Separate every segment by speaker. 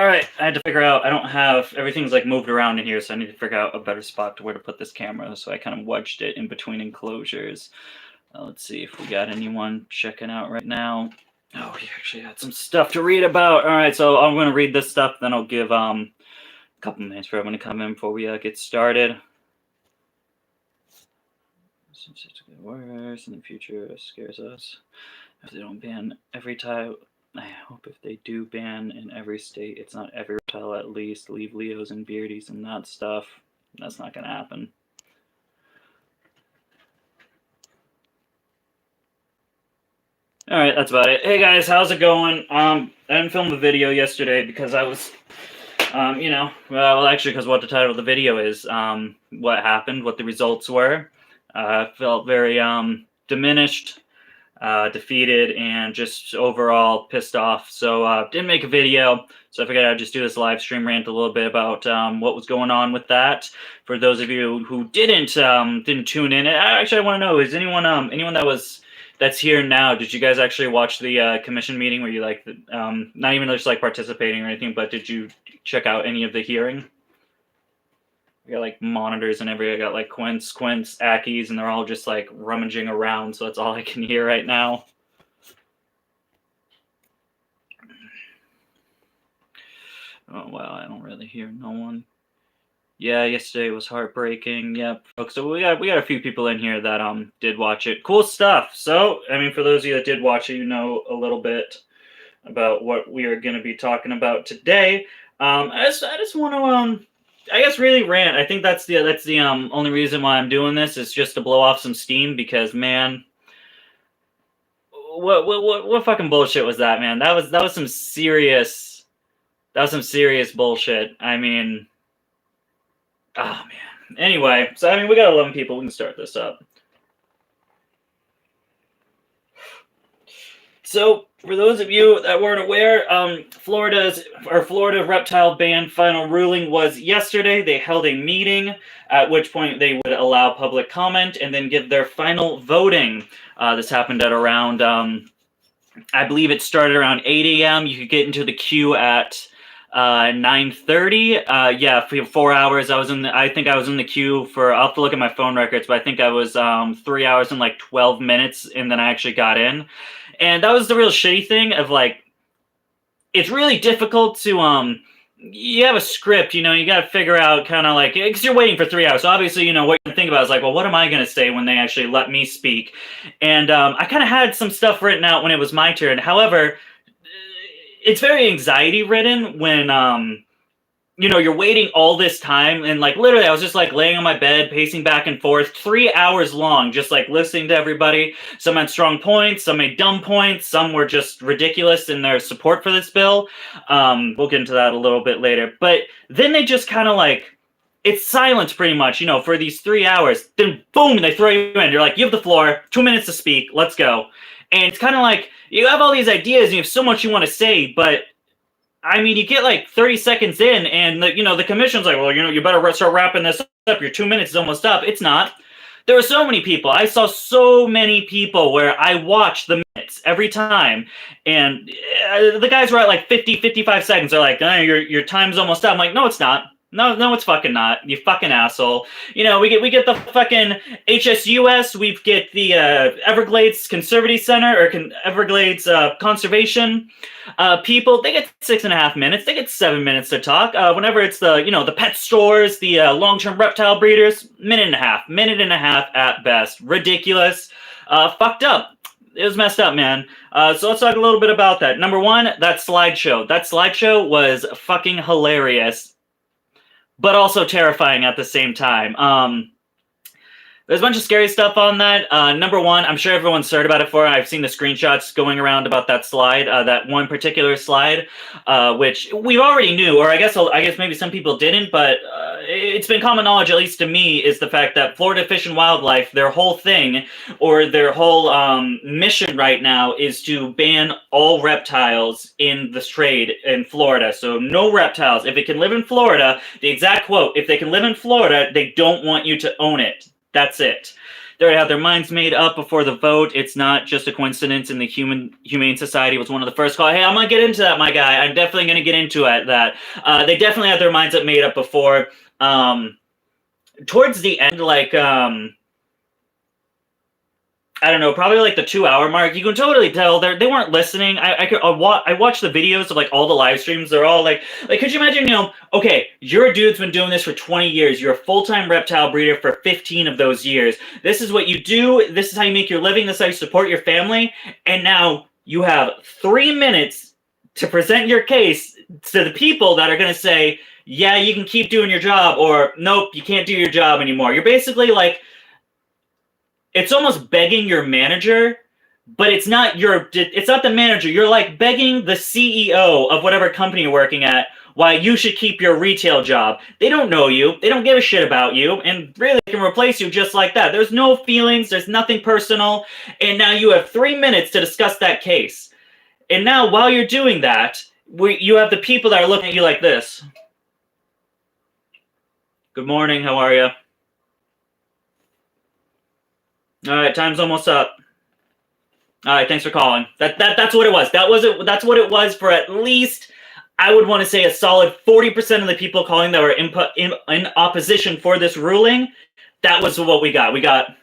Speaker 1: Alright, I had to figure out, I don't have, everything's like moved around in here, so I need to figure out a better spot to where to put this camera, so I kind of wedged it in between enclosures. Let's see if we got anyone checking out right now. Oh, we actually had some stuff to read about. Alright, so I'm going to read this stuff, then I'll give a couple minutes for everyone to come in before we get started. Since it's getting worse in the future, it scares us. If they don't ban every type, I hope if they do ban in every state, it's not every reptile at least. Leave Leos and Beardies and that stuff. That's not going to happen. Alright, that's about it. Hey guys, how's it going? I didn't film a video yesterday because I was, well, actually because what the title of the video is, what happened, what the results were. I felt very diminished, defeated, and just overall pissed off. So didn't make a video. So I figured I'd just do this live stream rant a little bit about what was going on with that. For those of you who didn't tune in, actually I want to know, is anyone that's here now, did you guys actually watch the commission meeting where you not even just like participating or anything, but did you check out any of the hearing? We got like monitors and everything. I got like Quince, Ackies, and they're all just like rummaging around, so that's all I can hear right now. Oh wow, I don't really hear no one. Yeah, yesterday was heartbreaking. Yep, folks. So we got a few people in here that did watch it. Cool stuff. So I mean, for those of you that did watch it, you know a little bit about what we are going to be talking about today. I just want to I guess really rant. I think that's the only reason why I'm doing this is just to blow off some steam, because man, what fucking bullshit was that, man? That was some serious bullshit. I mean, oh man. Anyway, so I mean, we got 11 people. We can start this up. So, for those of you that weren't aware, Florida reptile ban final ruling was yesterday. They held a meeting, at which point they would allow public comment and then give their final voting. This happened at around, I believe it started around 8 a.m. You could get into the queue at 9:30. Yeah, for 4 hours. I think I was in the queue for, I'll have to look at my phone records, but I think I was 3 hours and like 12 minutes, and then I actually got in. And that was the real shitty thing of like, it's really difficult to, you have a script, you got to figure out kind of like, because you're waiting for 3 hours. So obviously, what you think about is like, well, what am I going to say when they actually let me speak? And I kind of had some stuff written out when it was my turn. However, it's very anxiety ridden when, you're waiting all this time, and like literally I was just like laying on my bed, pacing back and forth, 3 hours long, just like listening to everybody. Some had strong points, some made dumb points, some were just ridiculous in their support for this bill. We'll get into that a little bit later. But then they just kind of like, it's silence pretty much, for these 3 hours. Then boom, they throw you in. You're like, you have the floor, 2 minutes to speak, let's go. And it's kind of like, you have all these ideas and you have so much you want to say, but I mean, you get like 30 seconds in, and the commission's like, well, you better start wrapping this up. Your 2 minutes is almost up. It's not. There were so many people. I saw so many people where I watched the minutes every time, and the guys were at like 50, 55 seconds. They're like, your time's almost up. I'm like, no, it's not. No, it's fucking not. You fucking asshole. We get the fucking HSUS. We get the Everglades Conservation Center, or Everglades Conservation people. They get 6.5 minutes. They get 7 minutes to talk. Whenever it's the pet stores, the long-term reptile breeders, minute and a half at best. Ridiculous. Fucked up. It was messed up, man. So let's talk a little bit about that. Number one, that slideshow. That slideshow was fucking hilarious, but also terrifying at the same time. There's a bunch of scary stuff on that. Number one, I'm sure everyone's heard about it before. I've seen the screenshots going around about that slide, that one particular slide, which we already knew, or I guess maybe some people didn't, but it's been common knowledge, at least to me, is the fact that Florida Fish and Wildlife, their whole thing, or their whole mission right now, is to ban all reptiles in the trade in Florida. So no reptiles. If it can live in Florida, the exact quote, if they can live in Florida, they don't want you to own it. That's it. They already have their minds made up before the vote. It's not just a coincidence. In the Humane Society was one of the first call. Hey, I'm gonna get into that, my guy. I'm definitely gonna get into it. That they definitely had their minds up made up before. Towards the end, like I don't know, probably like the 2-hour mark, you can totally tell they weren't listening. I watched the videos of like all the live streams. They're all like, could you imagine, okay, you're a dude's been doing this for 20 years. You're a full-time reptile breeder for 15 of those years. This is what you do. This is how you make your living. This is how you support your family. And now you have 3 minutes to present your case to the people that are going to say, yeah, you can keep doing your job, or nope, you can't do your job anymore. You're basically like, it's almost begging your manager, but it's not the manager. You're like begging the CEO of whatever company you're working at why you should keep your retail job. They don't know you. They don't give a shit about you. And really, they can replace you just like that. There's no feelings. There's nothing personal. And now you have 3 minutes to discuss that case. And now while you're doing that, you have the people that are looking at you like this. Good morning. How are you? All right, time's almost up. All right, thanks for calling. That's what it was. That's what it was for at least, I would want to say, a solid 40% of the people calling that were in opposition for this ruling. That was what we got. We got.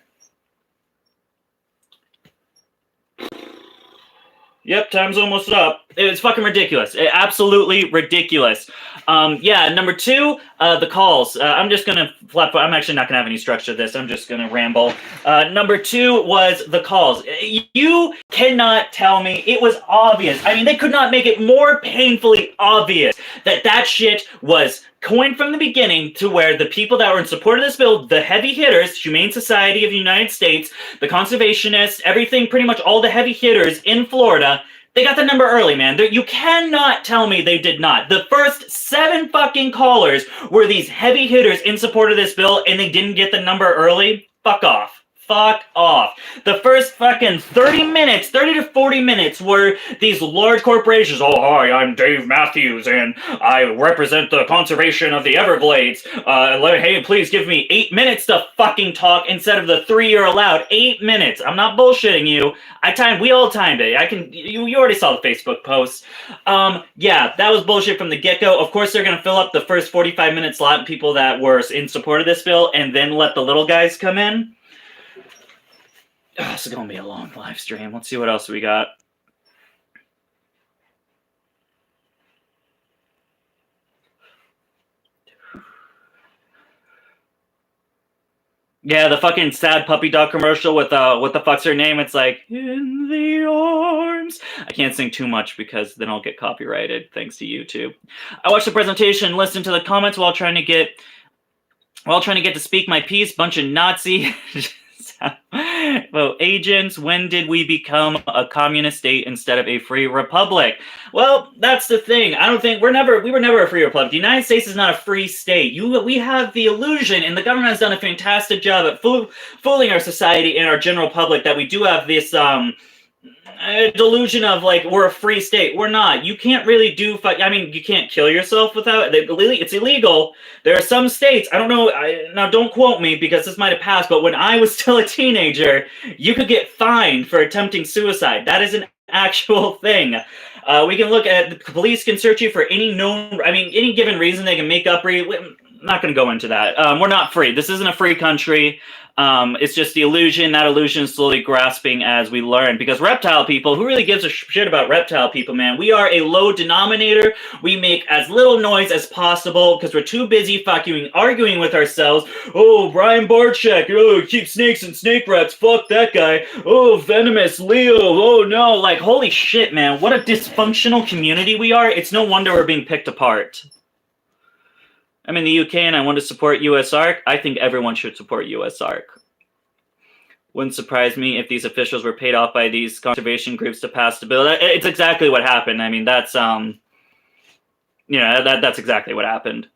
Speaker 1: Yep, time's almost up. It's fucking ridiculous. Absolutely ridiculous. Yeah, number 2, the calls. I'm just going to flap. I'm actually not going to have any structure to this. I'm just going to ramble. Number 2 was the calls. You cannot tell me. It was obvious. I mean, they could not make it more painfully obvious that shit was coined from the beginning, to where the people that were in support of this bill, the heavy hitters, Humane Society of the United States, the conservationists, everything, pretty much all the heavy hitters in Florida, they got the number early, man. You cannot tell me they did not. The first 7 fucking callers were these heavy hitters in support of this bill, and they didn't get the number early? Fuck off. Fuck off. The first fucking 30 to 40 minutes were these large corporations. Oh, hi, I'm Dave Matthews, and I represent the conservation of the Everglades. Hey, please give me 8 minutes to fucking talk instead of the 3 you're allowed. 8 minutes. I'm not bullshitting you. We all timed it. You already saw the Facebook posts. Yeah, that was bullshit from the get-go. Of course, they're going to fill up the first 45-minute slot, people that were in support of this bill, and then let the little guys come in. Oh, this is going to be a long live stream. Let's see what else we got. Yeah, the fucking sad puppy dog commercial with what the fuck's her name? It's like, in the arms. I can't sing too much because then I'll get copyrighted, thanks to YouTube. I watched the presentation, listened to the comments while trying to get to speak my piece. Bunch of Nazi well, agents, when did we become a communist state instead of a free republic? Well, that's the thing. We were never a free republic. The United States is not a free state. We have the illusion, and the government has done a fantastic job at fooling our society and our general public, that we do have this delusion of like we're a free state. We're not. You can't really do. You can't kill yourself without. It's illegal. There are some states. I don't know. Now, don't quote me because this might have passed. But when I was still a teenager, you could get fined for attempting suicide. That is an actual thing. We can look at the police can search you for any given reason. They can make up. I'm not going to go into that. We're not free. This isn't a free country. It's just the illusion. That illusion is slowly grasping as we learn. Because reptile people, who really gives a shit about reptile people, man? We are a low denominator. We make as little noise as possible because we're too busy fucking arguing with ourselves. Oh, Brian Barczyk. Oh, keep snakes and snake rats. Fuck that guy. Oh, venomous Leo. Oh, no. Like, holy shit, man. What a dysfunctional community we are. It's no wonder we're being picked apart. I'm in the UK and I want to support USARC. I think everyone should support USARC. Wouldn't surprise me if these officials were paid off by these conservation groups to pass the bill. It's exactly what happened. I mean, that's exactly what happened.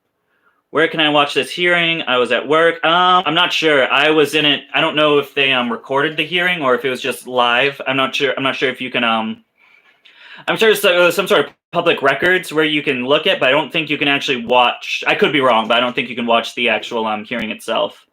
Speaker 1: Where can I watch this hearing? I was at work. I'm not sure. I was in it. I don't know if they recorded the hearing or if it was just live. I'm not sure. I'm not sure if you can. I'm sure there's some sort of public records where you can look at, but I don't think you can actually watch. I could be wrong, but I don't think you can watch the actual hearing itself.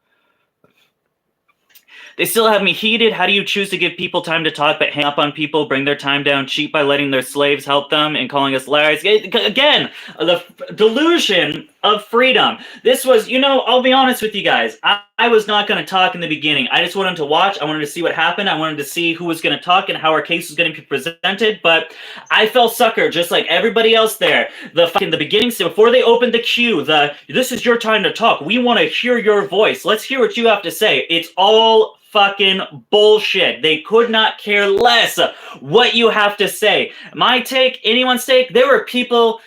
Speaker 1: They still have me heated. How do you choose to give people time to talk but hang up on people, bring their time down, cheat by letting their slaves help them, and calling us liars? Again, the delusion of freedom. This was, I'll be honest with you guys. I was not going to talk in the beginning. I just wanted to watch. I wanted to see what happened. I wanted to see who was going to talk and how our case was going to be presented. But I fell sucker just like everybody else there. The beginning, before they opened the queue, this is your time to talk. We want to hear your voice. Let's hear what you have to say. It's all fucking bullshit. They could not care less what you have to say. My take, anyone's take, there were people.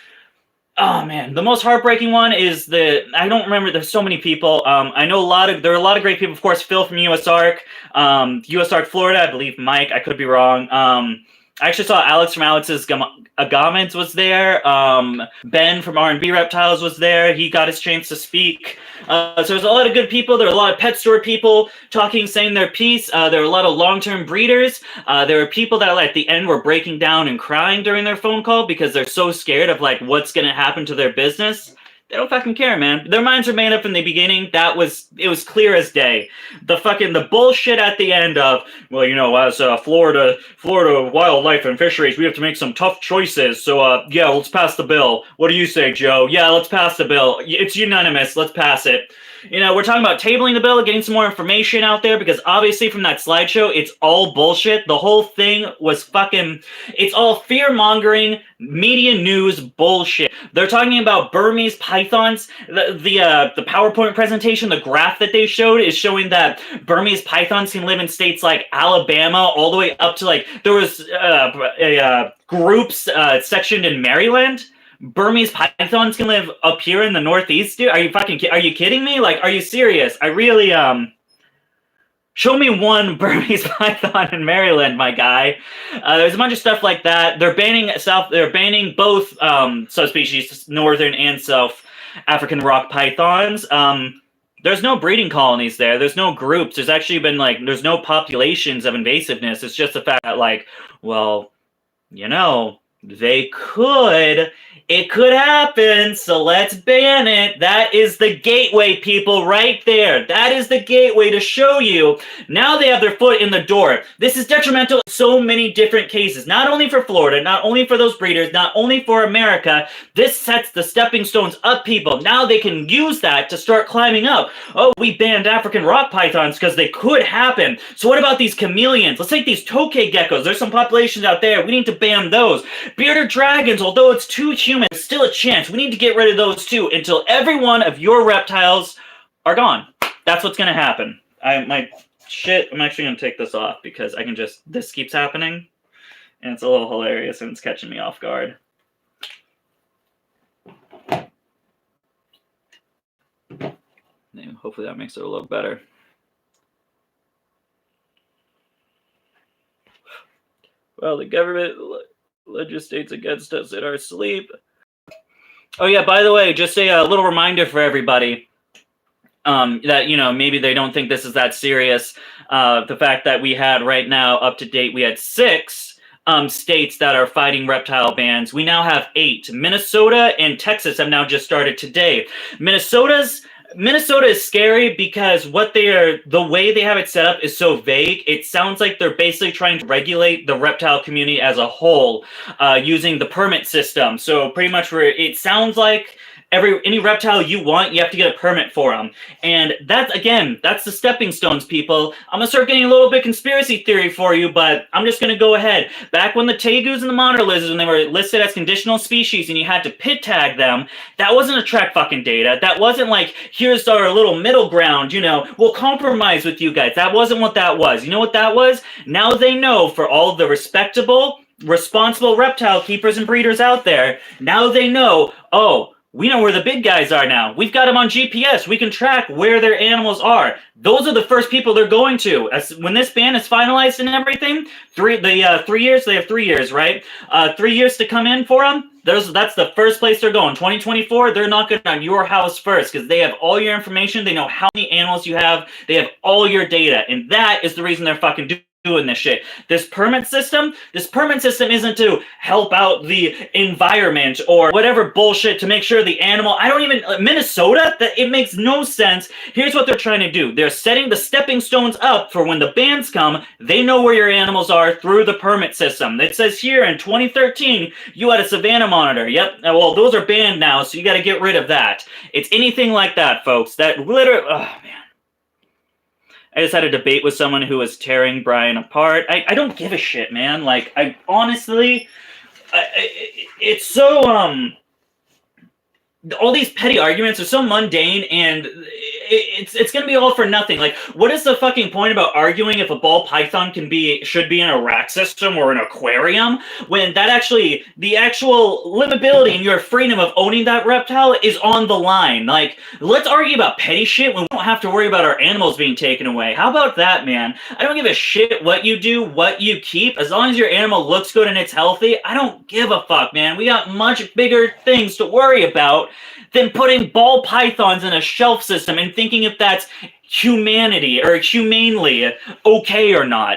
Speaker 1: Oh man, the most heartbreaking one is I don't remember. There's so many people. I know there are a lot of great people. Of course, Phil from USARK, USARK Florida. I believe Mike. I could be wrong. I actually saw Alex from Alex's Agaments was there. Ben from R&B Reptiles was there. He got his chance to speak. So there's a lot of good people. There are a lot of pet store people talking, saying their piece. There are a lot of long-term breeders. There were people that at the end were breaking down and crying during their phone call because they're so scared of what's going to happen to their business. They don't fucking care, man. Their minds are made up in the beginning. It was clear as day. The bullshit at the end of, as Florida Wildlife and Fisheries, we have to make some tough choices. So, let's pass the bill. What do you say, Joe? Yeah, let's pass the bill. It's unanimous. Let's pass it. We're talking about tabling the bill, getting some more information out there, because obviously from that slideshow, it's all bullshit. The whole thing was it's all fear-mongering, media news bullshit. They're talking about Burmese pythons. The PowerPoint presentation, the graph that they showed is showing that Burmese pythons can live in states like Alabama, all the way up to there was groups sectioned in Maryland. Burmese pythons can live up here in the Northeast, dude. Are you kidding me? Are you serious? I really, show me one Burmese python in Maryland, my guy. There's a bunch of stuff like that. They're banning both, subspecies, Northern and South African rock pythons. There's no breeding colonies there. There's no groups. There's actually been, there's no populations of invasiveness. It's just the fact that, it could happen, so let's ban it. That is the gateway, people, right there. That is the gateway to show you. Now they have their foot in the door. This is detrimental in so many different cases. Not only for Florida, not only for those breeders, not only for America. This sets the stepping stones up, people. Now they can use that to start climbing up. Oh, we banned African rock pythons because they could happen. So what about these chameleons? Let's take these tokay geckos. There's some populations out there. We need to ban those. Bearded dragons, although it's too human, still a chance. We need to get rid of those too until every one of your reptiles are gone. That's what's going to happen. I'm actually going to take this off because this keeps happening and it's a little hilarious and it's catching me off guard. Hopefully that makes it a little better. Well, the government legislates against us in our sleep. Oh yeah, by the way, just a little reminder for everybody that, maybe they don't think this is that serious. The fact that we had right now, up to date, we had 6 states that are fighting reptile bans. We now have 8. Minnesota and Texas have now just started today. Minnesota is scary because the way they have it set up is so vague. It sounds like they're basically trying to regulate the reptile community as a whole using the permit system. So pretty much it sounds like any reptile you want, you have to get a permit for them. And that's the stepping stones, people. I'm going to start getting a little bit conspiracy theory for you, but I'm just going to go ahead. Back when the tegus and the monitor lizards, when they were listed as conditional species and you had to pit tag them, that wasn't a track fucking data. That wasn't here's our little middle ground, we'll compromise with you guys. That wasn't what that was. You know what that was? Now they know, for all the responsible reptile keepers and breeders out there, now they know, we know where the big guys are now. We've got them on GPS. We can track where their animals are. Those are the first people they're going to. When this ban is finalized and everything, 3 years, they have 3 years, right? 3 years to come in for them. That's the first place they're going. 2024, they're knocking on your house first because they have all your information. They know how many animals you have. They have all your data. And that is the reason they're fucking doing this shit. This permit system isn't to help out the environment or whatever bullshit to make sure the animal, Minnesota, that it makes no sense. Here's what they're trying to do. They're setting the stepping stones up for when the bans come, they know where your animals are through the permit system. It says here in 2013, you had a Savannah monitor. Yep, well, those are banned now, so you got to get rid of that. It's anything like that, folks. That literally, oh, man. I just had a debate with someone who was tearing Brian apart. I don't give a shit, man. Like, I honestly, it's so, all these petty arguments are so mundane, and it's gonna be all for nothing. Like, what is the fucking point about arguing if a ball python should be in a rack system or an aquarium, when that actually, the actual livability and your freedom of owning that reptile is on the line? Like, let's argue about petty shit when we don't have to worry about our animals being taken away. How about that, man? I don't give a shit what you do, what you keep, as long as your animal looks good and it's healthy. I don't give a fuck, man. We got much bigger things to worry about than putting ball pythons in a shelf system and thinking if that's humanely okay or not.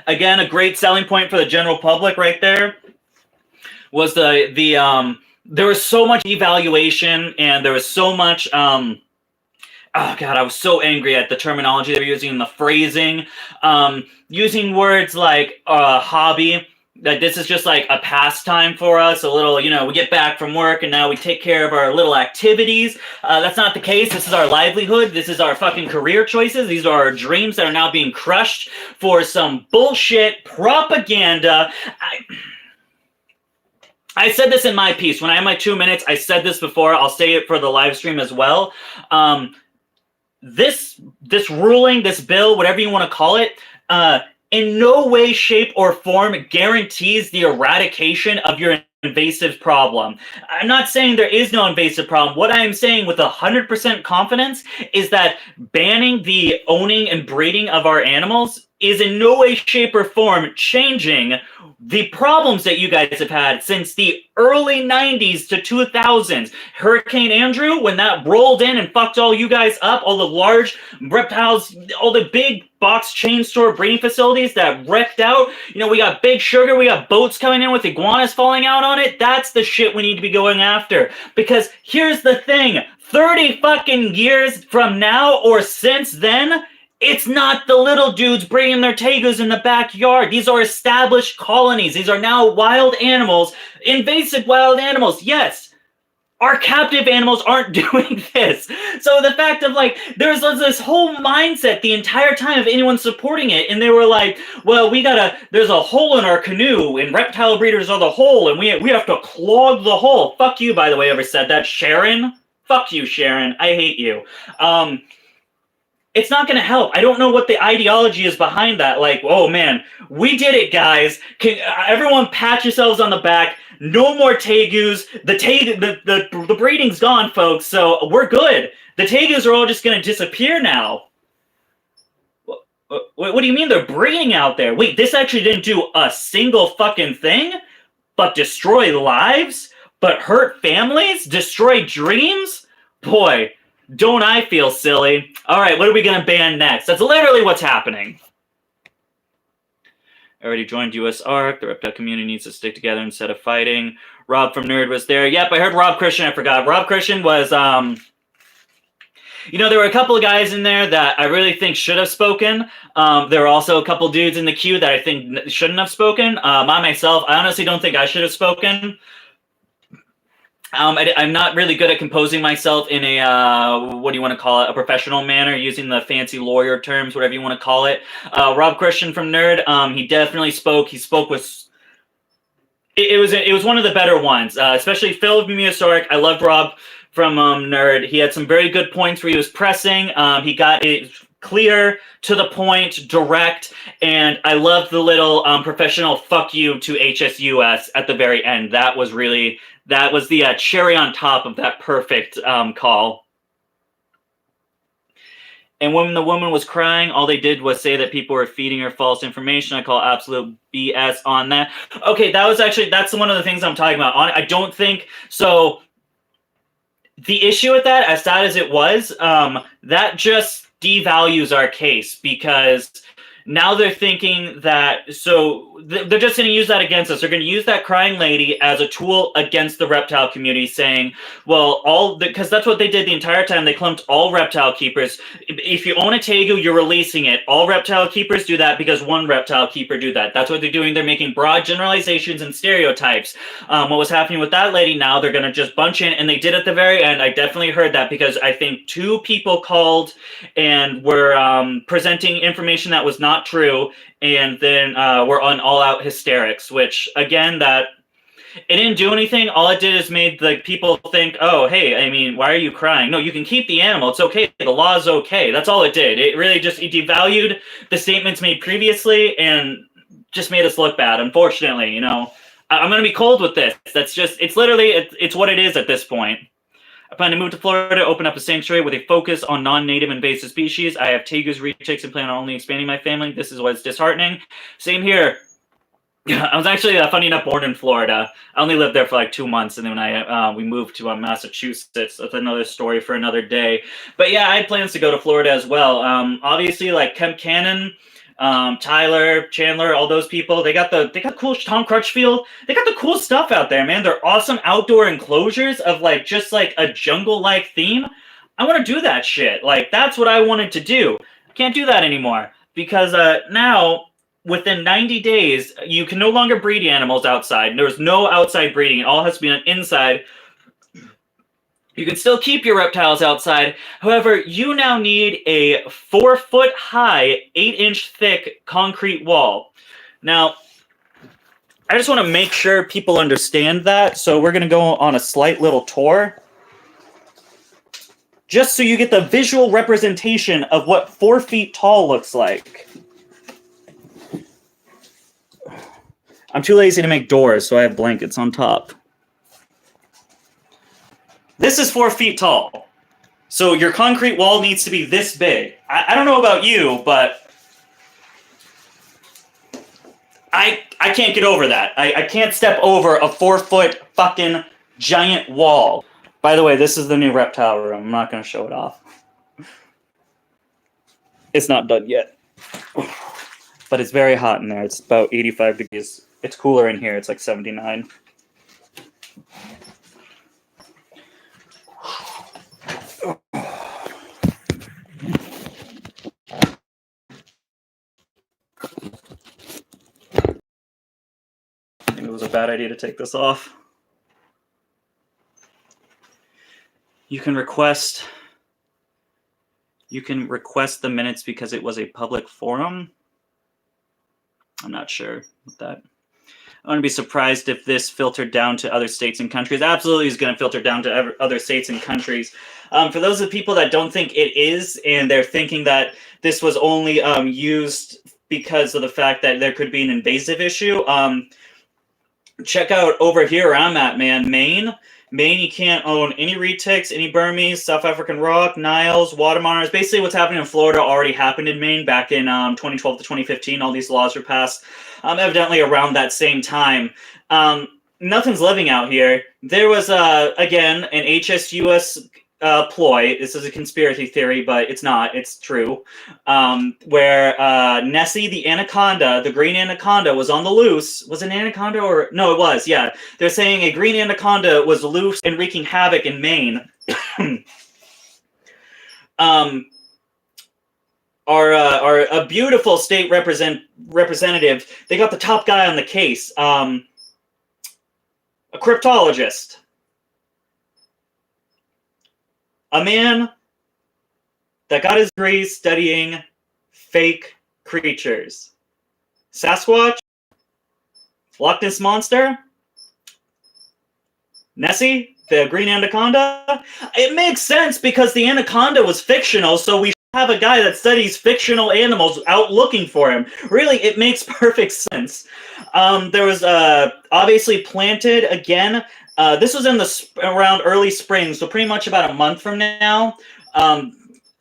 Speaker 1: Again, a great selling point for the general public right there was there was so much evaluation, and there was so much oh god, I was so angry at the terminology they were using and the phrasing. Using words like hobby, that this is just like a pastime for us, a little, we get back from work and now we take care of our little activities. That's not the case. This is our livelihood. This is our fucking career choices. These are our dreams that are now being crushed for some bullshit propaganda. I said this in my piece. When I have my 2 minutes, I said this before. I'll say it for the live stream as well. This ruling, this bill, whatever you want to call it, in no way, shape, or form guarantees the eradication of your invasive problem. I'm not saying there is no invasive problem. What I am saying with 100% confidence is that banning the owning and breeding of our animals is in no way, shape, or form changing the problems that you guys have had since the early 90s to 2000s. Hurricane Andrew, when that rolled in and fucked all you guys up, all the large reptiles, all the big box chain store breeding facilities that wrecked out. We got Big Sugar, we got boats coming in with iguanas falling out on it. That's the shit we need to be going after. Because here's the thing, 30 fucking years from now or since then, it's not the little dudes bringing their tegus in the backyard. These are established colonies. These are now wild animals, invasive wild animals. Yes, our captive animals aren't doing this. So the fact of there's this whole mindset the entire time of anyone supporting it, and they were like, well, there's a hole in our canoe, and reptile breeders are the hole, and we have to clog the hole. Fuck you, by the way, whoever said that. Sharon? Fuck you, Sharon. I hate you. It's not going to help. I don't know what the ideology is behind that. Like, oh man, we did it, guys. Everyone pat yourselves on the back. No more tegus. The breeding's gone, folks, so we're good. The tegus are all just going to disappear now. What do you mean they're breeding out there? Wait, this actually didn't do a single fucking thing? But destroy lives? But hurt families? Destroy dreams? Boy, don't I feel silly. All right, what are we going to ban next? That's literally what's happening. I already joined US ARC. The reptile community needs to stick together instead of fighting. Rob from Nerd was there. Yep, I heard Rob Christian. I forgot. Rob Christian was, there were a couple of guys in there that I really think should have spoken. There were also a couple dudes in the queue that I think shouldn't have spoken. I myself, I honestly don't think I should have spoken. I'm not really good at composing myself in a, what do you want to call it, a professional manner, using the fancy lawyer terms, whatever you want to call it. Rob Christian from Nerd, he definitely spoke. He spoke with, it was one of the better ones, especially Phil from Historic. I loved Rob from Nerd. He had some very good points where he was pressing. He got it clear, to the point, direct, and I loved the little professional fuck you to HSUS at the very end. That was the cherry on top of that perfect call. And when the woman was crying, all they did was say that people were feeding her false information. I call absolute BS on that. Okay, that's one of the things I'm talking about. I don't think so. The issue with that, as sad as it was, that just devalues our case, because now they're thinking that, they're just going to use that against us. They're going to use that crying lady as a tool against the reptile community, saying, well, because that's what they did the entire time. They clumped all reptile keepers. If you own a tegu, you're releasing it. All reptile keepers do that because one reptile keeper do that. That's what they're doing. They're making broad generalizations and stereotypes. What was happening with that lady, now they're going to just bunch in, and they did at the very end. I definitely heard that, because I think 2 people called and were presenting information that was not true, and then we're on all-out hysterics, which, again, that it didn't do anything. All it did is made the people think, oh, hey, I mean, why are you crying? No, you can keep the animal. It's okay. The law is okay. That's all it did. It really just devalued the statements made previously and just made us look bad, unfortunately. You know, I'm going to be cold with this. That's just, it's literally, it's what it is at this point. I plan to move to Florida, open up a sanctuary with a focus on non-native invasive species. I have tegus, retics, and plan on only expanding my family. This is what's disheartening. Same here. I was actually, funny enough, born in Florida. I only lived there for like 2 months, and then we moved to Massachusetts. That's another story for another day. But yeah, I had plans to go to Florida as well. Obviously, like Kemp Cannon, Tyler, Chandler, all those people, they got cool Tom Crutchfield. They got the cool stuff out there, man. They're awesome outdoor enclosures of like just like a jungle-like theme. I want to do that shit. Like, that's what I wanted to do. I can't do that anymore, because now within 90 days you can no longer breed animals outside. There's no outside breeding. It all has to be on inside. You can still keep your reptiles outside. However, you now need a 4-foot high, 8-inch thick concrete wall. Now, I just want to make sure people understand that, so we're going to go on a slight little tour, just so you get the visual representation of what 4 feet tall looks like. I'm too lazy to make doors, so I have blankets on top. This is 4 feet tall. So your concrete wall needs to be this big. I don't know about you, but I can't get over that. I can't step over a 4-foot fucking giant wall. By the way, this is the new reptile room. I'm not going to show it off. It's not done yet. But it's very hot in there. It's about 85 degrees. It's cooler in here. It's like 79. It was a bad idea to take this off. You can request the minutes because it was a public forum. I'm not sure with that. I wouldn't be surprised if this filtered down to other states and countries. Absolutely is going to filter down to other states and countries. For those of the people that don't think it is, and they're thinking that this was only used because of the fact that there could be an invasive issue, check out over here where I'm at, man. Maine, you can't own any retics, any Burmese, South African rock, Niles, water monitors. Basically what's happening in Florida already happened in Maine back in 2012 to 2015. All these laws were passed evidently around that same time. Nothing's living out here. There was, again, an HSUS ploy. This is a conspiracy theory, but it's not. It's true. Where Nessie the anaconda, the green anaconda, was on the loose. Was it an anaconda or... No, it was, yeah. They're saying a green anaconda was loose and wreaking havoc in Maine. Our beautiful state representative, they got the top guy on the case. A cryptologist. A man that got his degree studying fake creatures. Sasquatch? Loch Ness Monster? Nessie? The green anaconda? It makes sense because the anaconda was fictional, so we should have a guy that studies fictional animals out looking for him. Really, it makes perfect sense. There was obviously planted again. This was in around early spring, so pretty much about a month from now.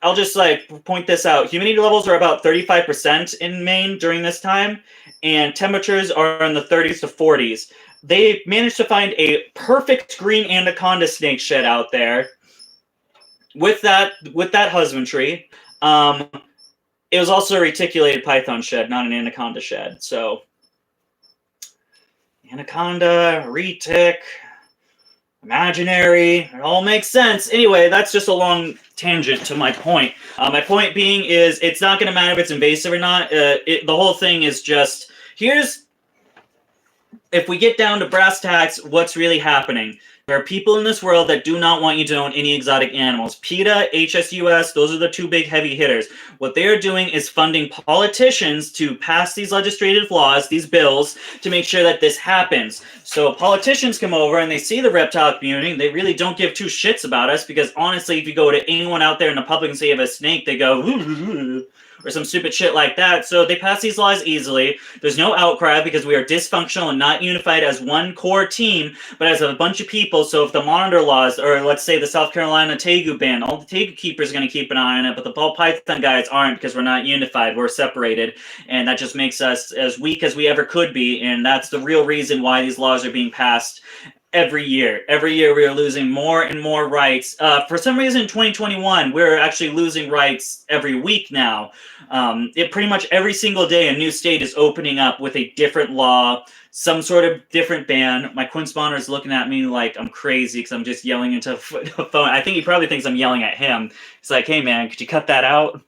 Speaker 1: I'll just like point this out. Humidity levels are about 35% in Maine during this time, and temperatures are in the 30s to 40s. They managed to find a perfect green anaconda snake shed out there with that husbandry. It was also a reticulated python shed, not an anaconda shed. So anaconda, retic, imaginary, it all makes sense. Anyway, that's just a long tangent to my point. My point being is it's not going to matter if it's invasive or not. The whole thing is just, if we get down to brass tacks, what's really happening? There are people in this world that do not want you to own any exotic animals. PETA, HSUS, those are the two big heavy hitters. What they are doing is funding politicians to pass these legislative laws, these bills, to make sure that this happens. So politicians come over and they see the reptile community. They really don't give two shits about us because honestly, if you go to anyone out there in the public and say you have a snake, they go, ooh, or some stupid shit like that. So they pass these laws easily. There's no outcry because we are dysfunctional and not unified as one core team, but as a bunch of people. So if the monitor laws, or let's say the South Carolina tegu ban, all the tegu keepers are going to keep an eye on it, but the ball python guys aren't because we're not unified. We're separated, and that just makes us as weak as we ever could be, and that's the real reason why these laws are being passed. Every year we are losing more and more rights. For some reason in 2021, we're actually losing rights every week now. Pretty much every single day a new state is opening up with a different law, some sort of different ban. My Quinn spawner is looking at me like I'm crazy because I'm just yelling into a phone. I think he probably thinks I'm yelling at him. He's like, hey man, could you cut that out?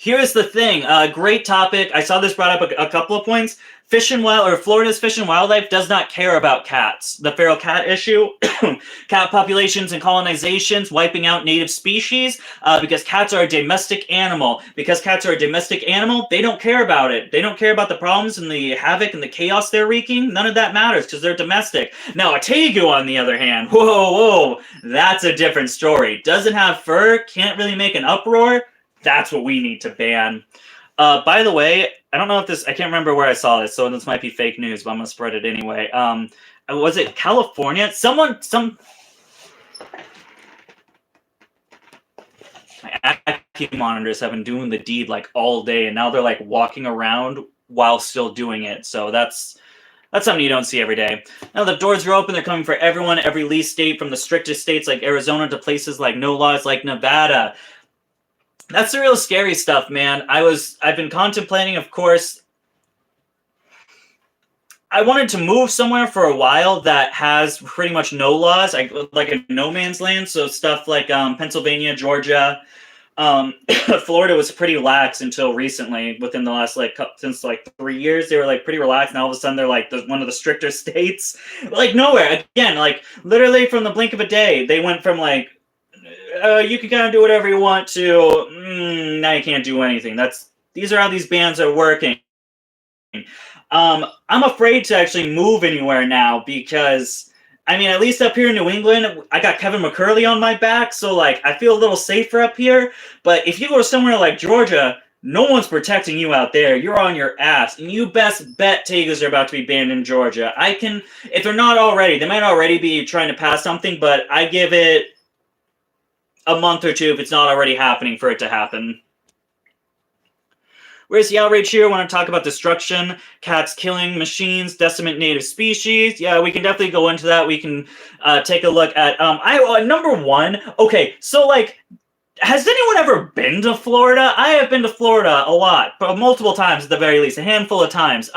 Speaker 1: Here's the thing, great topic. I saw this brought up a couple of points. Florida's Fish and Wildlife does not care about cats. The feral cat issue, cat populations and colonizations, wiping out native species, because cats are a domestic animal. Because cats are a domestic animal, they don't care about it. They don't care about the problems and the havoc and the chaos they're wreaking. None of that matters because they're domestic. Now, a tegu, on the other hand, whoa, that's a different story. Doesn't have fur, can't really make an uproar. That's what we need to ban. By the way, I don't know if this, I can't remember where I saw this, so this might be fake news, but I'm going to spread it anyway. Was it California? My active monitors have been doing the deed like all day, and now they're like walking around while still doing it. So that's something you don't see every day. Now the doors are open, they're coming for everyone, every least state, from the strictest states like Arizona to places like no laws like Nevada. That's the real scary stuff, man. I've been contemplating, of course. I wanted to move somewhere for a while that has pretty much no laws, like a no man's land. So stuff like Pennsylvania, Georgia, Florida was pretty lax until recently. Within the last since 3 years, they were like pretty relaxed. Now all of a sudden they're like one of the stricter states. Like nowhere again, like literally from the blink of a day, they went from like. You can kind of do whatever you want to. Now you can't do anything. These are how these bans are working. I'm afraid to actually move anywhere now because, I mean, at least up here in New England, I got Kevin McCurley on my back, so like I feel a little safer up here. But if you go to somewhere like Georgia, no one's protecting you out there. You're on your ass, and you best bet tegus are about to be banned in Georgia. If they're not already, they might already be trying to pass something, but I give it a month or two if it's not already happening for it to happen. Where's the outrage here? I want to talk about destruction, cats killing machines, decimate native species. Yeah, we can definitely go into that. We can take a look at number one. Okay, so like, has anyone ever been to Florida? I have been to Florida a lot, but multiple times at the very least, a handful of times.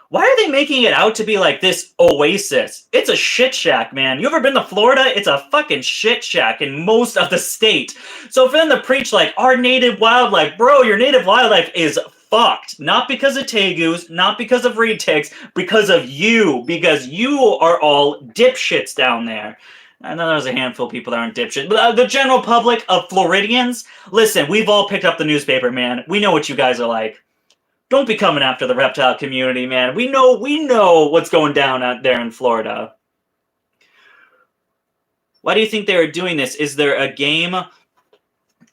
Speaker 1: Why are they making it out to be like this oasis? It's a shit shack, man. You ever been to Florida? It's a fucking shit shack in most of the state. So for them to preach like our native wildlife, bro, your native wildlife is fucked. Not because of tegus, not because of retics, because of you. Because you are all dipshits down there. I know there's a handful of people that aren't dipshits, but the general public of Floridians, listen, we've all picked up the newspaper, man. We know what you guys are like. Don't be coming after the reptile community, man. We know what's going down out there in Florida. Why do you think they are doing this? Is there a game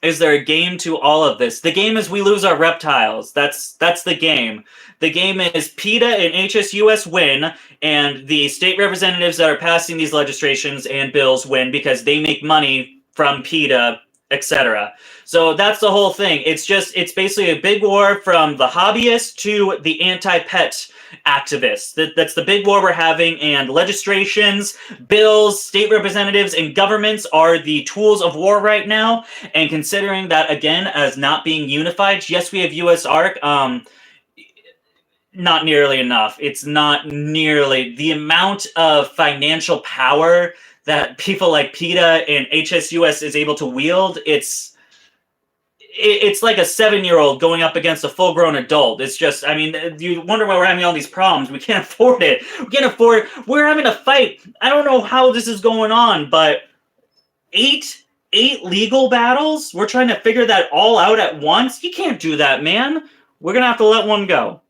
Speaker 1: Is there a game to all of this? The game is we lose our reptiles. That's the game. The game is PETA and HSUS win, and the state representatives that are passing these legislations and bills win because they make money from PETA, etc. So that's the whole thing. It's basically a big war from the hobbyists to the anti-pet activists. That's the big war we're having, and legislations, bills, state representatives, and governments are the tools of war right now. And considering that, again, as not being unified, yes, we have US ARC, not nearly enough. It's not nearly the amount of financial power that people like PETA and HSUS is able to wield. It's like a 7-year-old going up against a full-grown adult. It's just, I mean, you wonder why we're having all these problems. We can't afford it. We can't afford it. We're having a fight. I don't know how this is going on, but eight legal battles? We're trying to figure that all out at once? You can't do that, man. We're going to have to let one go.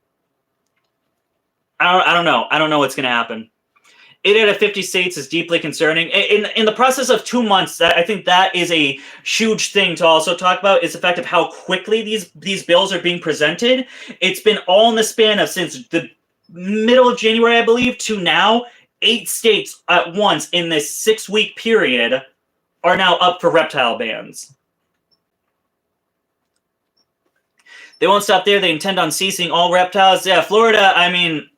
Speaker 1: I don't know. I don't know what's going to happen. 8 out of 50 states is deeply concerning. In the process of 2 months, I think that is a huge thing to also talk about, is the fact of how quickly these bills are being presented. It's been all in the span of since the middle of January, I believe, to now. 8 states at once in this 6-week period are now up for reptile bans. They won't stop there. They intend on ceasing all reptiles. Yeah, Florida, I mean,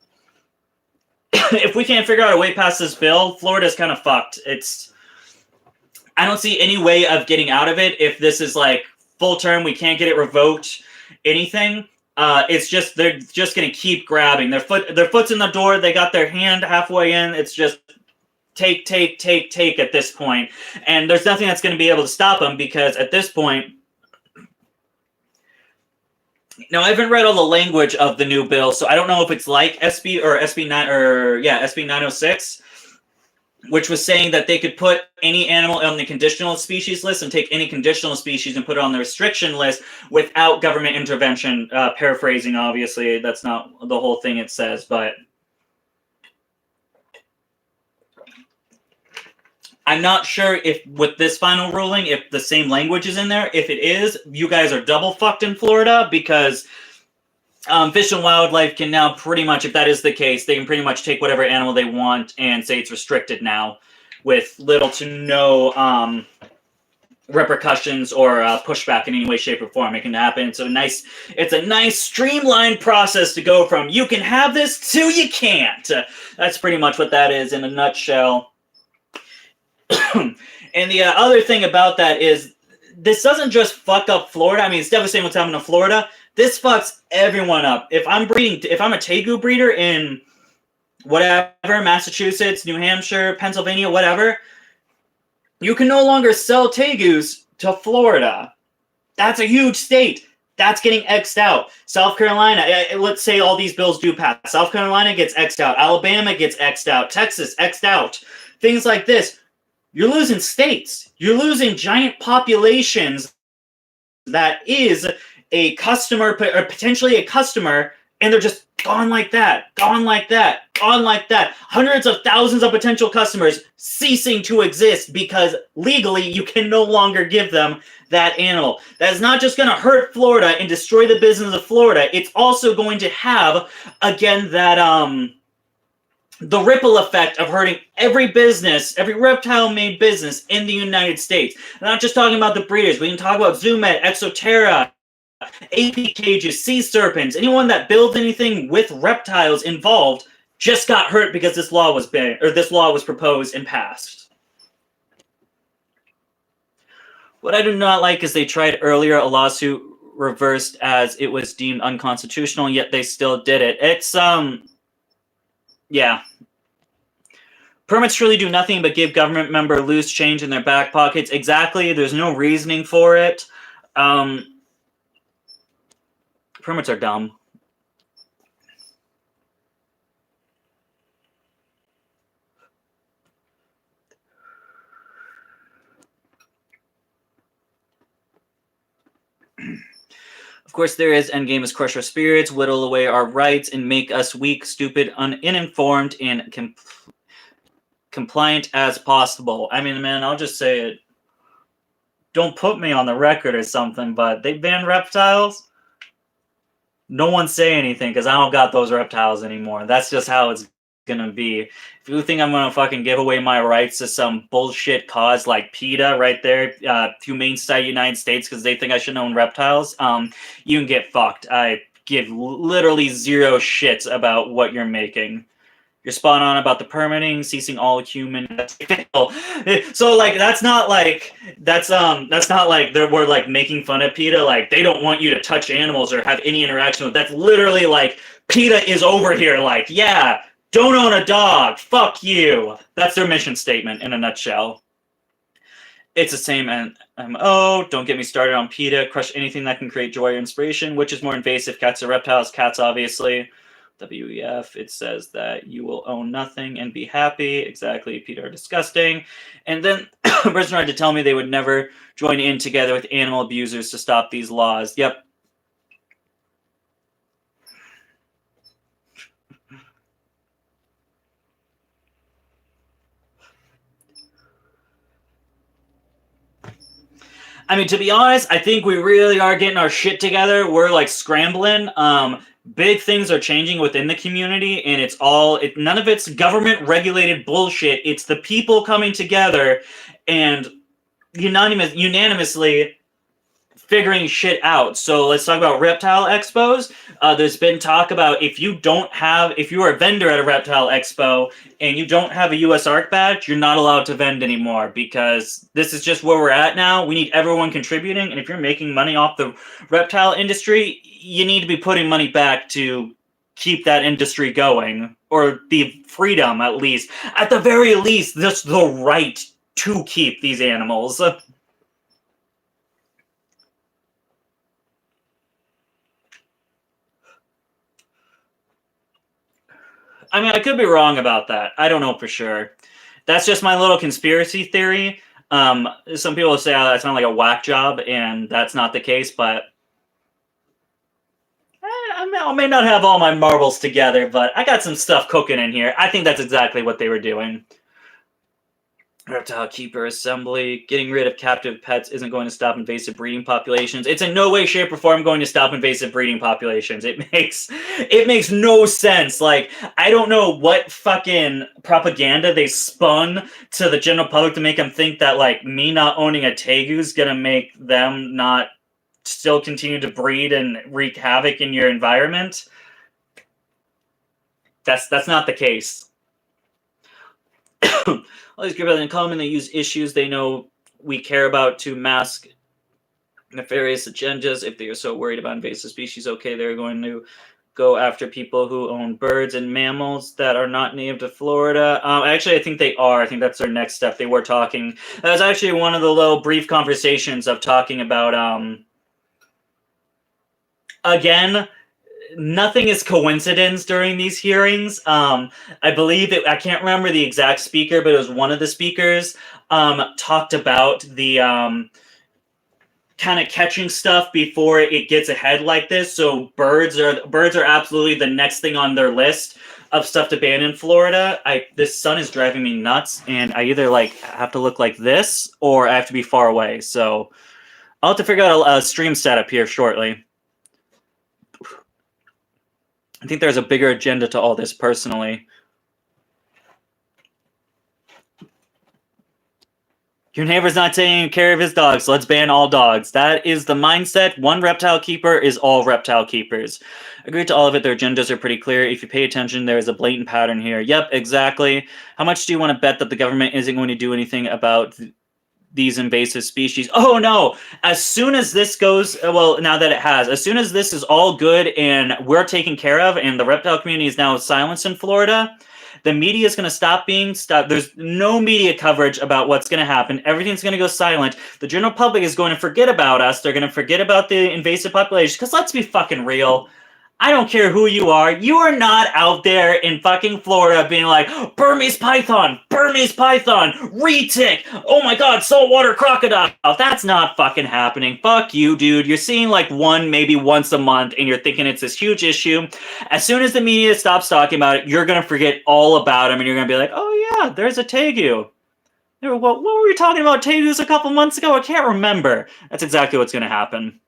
Speaker 1: if we can't figure out a way past this bill, Florida's kind of fucked. I don't see any way of getting out of it if this is like full term, we can't get it revoked, anything. It's just, they're just going to keep grabbing. Their foot's in the door. They got their hand halfway in. It's just take at this point. And there's nothing that's going to be able to stop them, because at this point, now, I haven't read all the language of the new bill, so I don't know if it's like SB 906, which was saying that they could put any animal on the conditional species list and take any conditional species and put it on the restriction list without government intervention. Paraphrasing, obviously, that's not the whole thing it says, but I'm not sure if with this final ruling, if the same language is in there. If it is, you guys are double fucked in Florida, because Fish and Wildlife can now pretty much, if that is the case, they can pretty much take whatever animal they want and say it's restricted now, with little to no repercussions or pushback in any way, shape, or form. It can happen. It's a nice streamlined process to go from you can have this to you can't. That's pretty much what that is in a nutshell. And the other thing about that is, this doesn't just fuck up Florida. I mean, it's devastating what's happening in Florida. This fucks everyone up. If I'm a tegu breeder in whatever, Massachusetts, New Hampshire, Pennsylvania, whatever, you can no longer sell tegus to Florida. That's a huge state. That's getting X'd out. South Carolina, let's say all these bills do pass. South Carolina gets X'd out. Alabama gets X'd out. Texas, X'd out. Things like this. You're losing states. You're losing giant populations that is a customer, or potentially a customer, and they're just gone like that, gone like that, gone like that. Hundreds of thousands of potential customers ceasing to exist because legally you can no longer give them that animal. That is not just going to hurt Florida and destroy the business of Florida. It's also going to have, again, that the ripple effect of hurting every business, every reptile-made business in the United States. I'm not just talking about the breeders. We can talk about Zoomed, Exoterra, AP cages, sea serpents. Anyone that builds anything with reptiles involved just got hurt because this law was proposed and passed. What I do not like is they tried earlier a lawsuit reversed as it was deemed unconstitutional, yet they still did it. It's yeah. Permits truly do nothing but give government member loose change in their back pockets. Exactly. There's no reasoning for it. Permits are dumb. Of course, there is endgame is crush our spirits, whittle away our rights, and make us weak, stupid, uninformed, and compliant as possible. I mean, man, I'll just say it. don't put me on the record or something, but they banned reptiles. No one say anything because I don't got those reptiles anymore. That's just how it's gonna be. If you think I'm gonna fucking give away my rights to some bullshit cause like PETA right there, Humane Society United States, because they think I should own reptiles, you can get fucked. I give literally zero shits about what you're making. You're spot on about the permitting, ceasing all human. So like that's not like we're like making fun of PETA. Like they don't want you to touch animals or have any interaction with. That's literally like PETA is over here. Like yeah, don't own a dog. Fuck you. That's their mission statement in a nutshell. It's the same MO. Don't get me started on PETA. Crush anything that can create joy or inspiration. Which is more invasive, cats or reptiles? Cats, obviously. WEF, it says that you will own nothing and be happy. Exactly, PETA are disgusting. And then a person tried to tell me they would never join in together with animal abusers to stop these laws. Yep. I mean, to be honest, I think we really are getting our shit together. We're like scrambling. Big things are changing within the community, and it's all none of it's government regulated bullshit. It's the people coming together and unanimously figuring shit out. So let's talk about reptile expos. There's been talk about if you are a vendor at a reptile expo and you don't have a US ARC badge, you're not allowed to vend anymore, because this is just where we're at now. We need everyone contributing, and if you're making money off the reptile industry, you need to be putting money back to keep that industry going, or the freedom, at the very least, just the right to keep these animals. I mean, I could be wrong about that. I don't know for sure. That's just my little conspiracy theory. Some people say, oh, that sounds like a whack job, and that's not the case, but I may not have all my marbles together, but I got some stuff cooking in here. I think that's exactly what they were doing. Reptile Keeper Assembly. Getting rid of captive pets isn't going to stop invasive breeding populations. It's in no way, shape, or form going to stop invasive breeding populations. It makes no sense. Like, I don't know what fucking propaganda they spun to the general public to make them think that, like, me not owning a tegu is going to make them not still continue to breed and wreak havoc in your environment. That's not the case. All these groups have in common, they use issues they know we care about to mask nefarious agendas. If they are so worried about invasive species, okay, they're going to go after people who own birds and mammals that are not native to Florida. Actually, I think they are. I think that's their next step. They were talking. That was actually one of the little brief conversations of talking about, again, nothing is coincidence during these hearings. I believe I can't remember the exact speaker, but it was one of the speakers talked about the kind of catching stuff before it gets ahead like this. So birds are absolutely the next thing on their list of stuff to ban in Florida. This sun is driving me nuts, and I either like have to look like this or I have to be far away. So I'll have to figure out a stream setup here shortly. I think there's a bigger agenda to all this personally. Your neighbor's not taking care of his dogs, so let's ban all dogs. That is the mindset. One reptile keeper is all reptile keepers. Agreed to all of it. Their agendas are pretty clear. If you pay attention, there is a blatant pattern here. Yep, exactly. How much do you want to bet that the government isn't going to do anything about these invasive species? Oh no, as soon as this goes, well, now that it has, as soon as this is all good and we're taken care of and the reptile community is now silenced in Florida, the media is going to stop. There's no media coverage about what's going to happen. Everything's going to go silent. The general public is going to forget about us. They're going to forget about the invasive population, because let's be fucking real. I don't care who you are. You are not out there in fucking Florida being like, Burmese python, retic, oh my god, saltwater crocodile. That's not fucking happening. Fuck you, dude. You're seeing like one, maybe once a month, and you're thinking it's this huge issue. As soon as the media stops talking about it, you're going to forget all about them, and you're going to be like, oh yeah, there's a tegu. They were, what were we talking about tegus a couple months ago? I can't remember. That's exactly what's going to happen.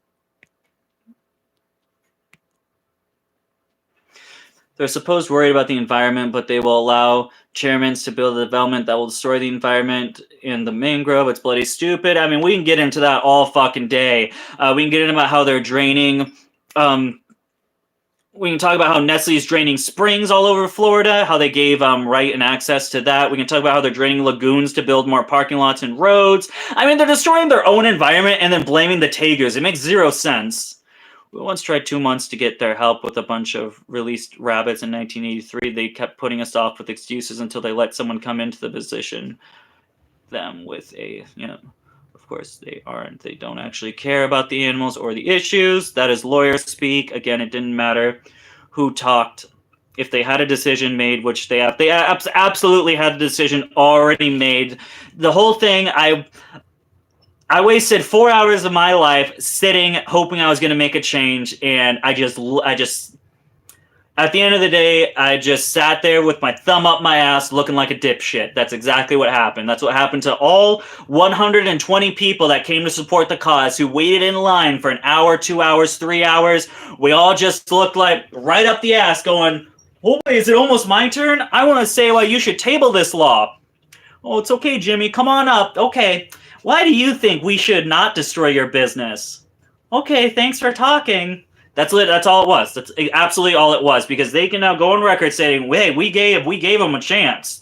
Speaker 1: They're supposed worried about the environment, but they will allow chairmen to build a development that will destroy the environment in the mangrove. It's bloody stupid. I mean, we can get into that all fucking day. We can get into about how they're draining. We can talk about how Nestle's draining springs all over Florida, how they gave right and access to that. We can talk about how they're draining lagoons to build more parking lots and roads. I mean, they're destroying their own environment and then blaming the tegus. It makes zero sense. We once tried 2 months to get their help with a bunch of released rabbits in 1983. They kept putting us off with excuses until they let someone come into the position. Them with a, of course they aren't. They don't actually care about the animals or the issues. That is lawyer speak. Again, it didn't matter who talked. If they had a decision made, which they absolutely had the decision already made. The whole thing, I wasted 4 hours of my life sitting, hoping I was going to make a change, and I just, at the end of the day, I just sat there with my thumb up my ass, looking like a dipshit. That's exactly what happened. That's what happened to all 120 people that came to support the cause, who waited in line for an hour, 2 hours, 3 hours. We all just looked like right up the ass, going, "Oh, is it almost my turn? I want to say why you should table this law." "Oh, it's okay, Jimmy. Come on up. Okay. Why do you think we should not destroy your business?" "Okay, thanks for talking." That's all it was. That's absolutely all it was, because they can now go on record saying, "Hey, we gave them a chance."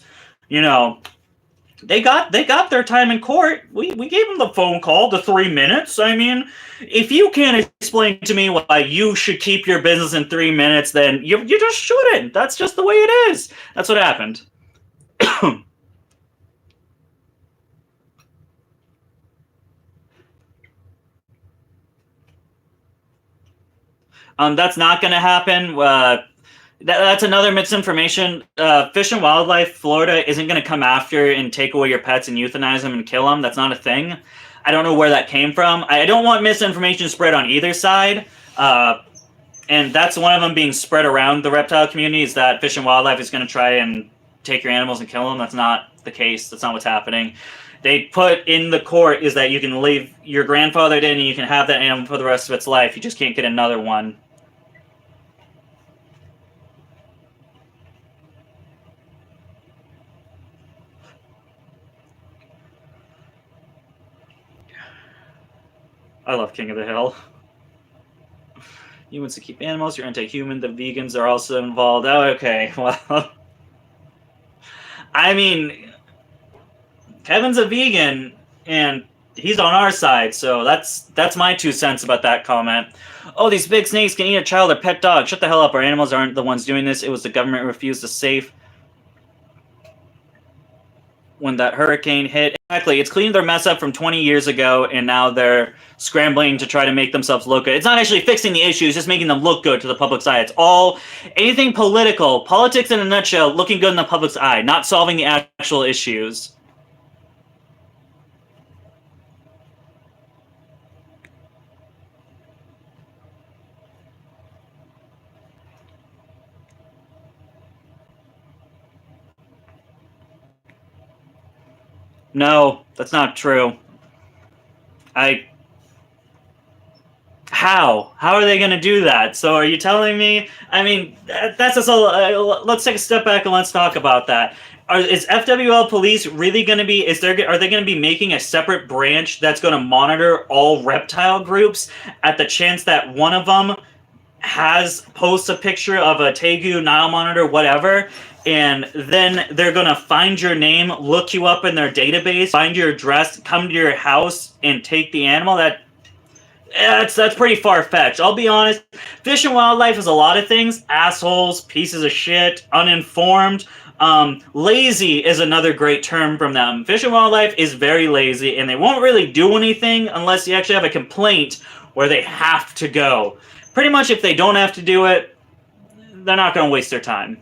Speaker 1: They got their time in court. We gave them the phone call, the 3 minutes. I mean, if you can't explain to me why you should keep your business in 3 minutes, then you just shouldn't. That's just the way it is. That's what happened. That's not going to happen. That's another misinformation. Fish and Wildlife Florida isn't going to come after and take away your pets and euthanize them and kill them. That's not a thing. I don't know where that came from. I don't want misinformation spread on either side. And that's one of them being spread around the reptile community, is that Fish and Wildlife is going to try and take your animals and kill them. That's not the case. That's not what's happening. They put in the court is that you can leave your grandfathered in and you can have that animal for the rest of its life. You just can't get another one. I love King of the Hill. Humans to keep animals, you're anti-human. The vegans are also involved. Oh, okay, well. I mean, Kevin's a vegan, and he's on our side, so that's my 2 cents about that comment. "Oh, these big snakes can eat a child or pet dog." Shut the hell up. Our animals aren't the ones doing this. It was the government who refused to save when that hurricane hit. Exactly. It's cleaned their mess up from 20 years ago, and now they're scrambling to try to make themselves look good. It's not actually fixing the issue, it's just making them look good to the public's eye. It's all anything political, politics in a nutshell, looking good in the public's eye, not solving the actual issues. No, that's not true. How are they going to do that? So are you telling me? I mean, that's just let's take a step back and let's talk about that. Is FWL Police really going to be? Are they going to be making a separate branch that's going to monitor all reptile groups at the chance that one of them posts a picture of a tegu, Nile monitor, whatever, and then they're going to find your name, look you up in their database, find your address, come to your house, and take the animal? That's pretty far-fetched. I'll be honest. Fish and Wildlife is a lot of things. Assholes, pieces of shit, uninformed. Lazy is another great term from them. Fish and Wildlife is very lazy, and they won't really do anything unless you actually have a complaint where they have to go. Pretty much if they don't have to do it, they're not going to waste their time.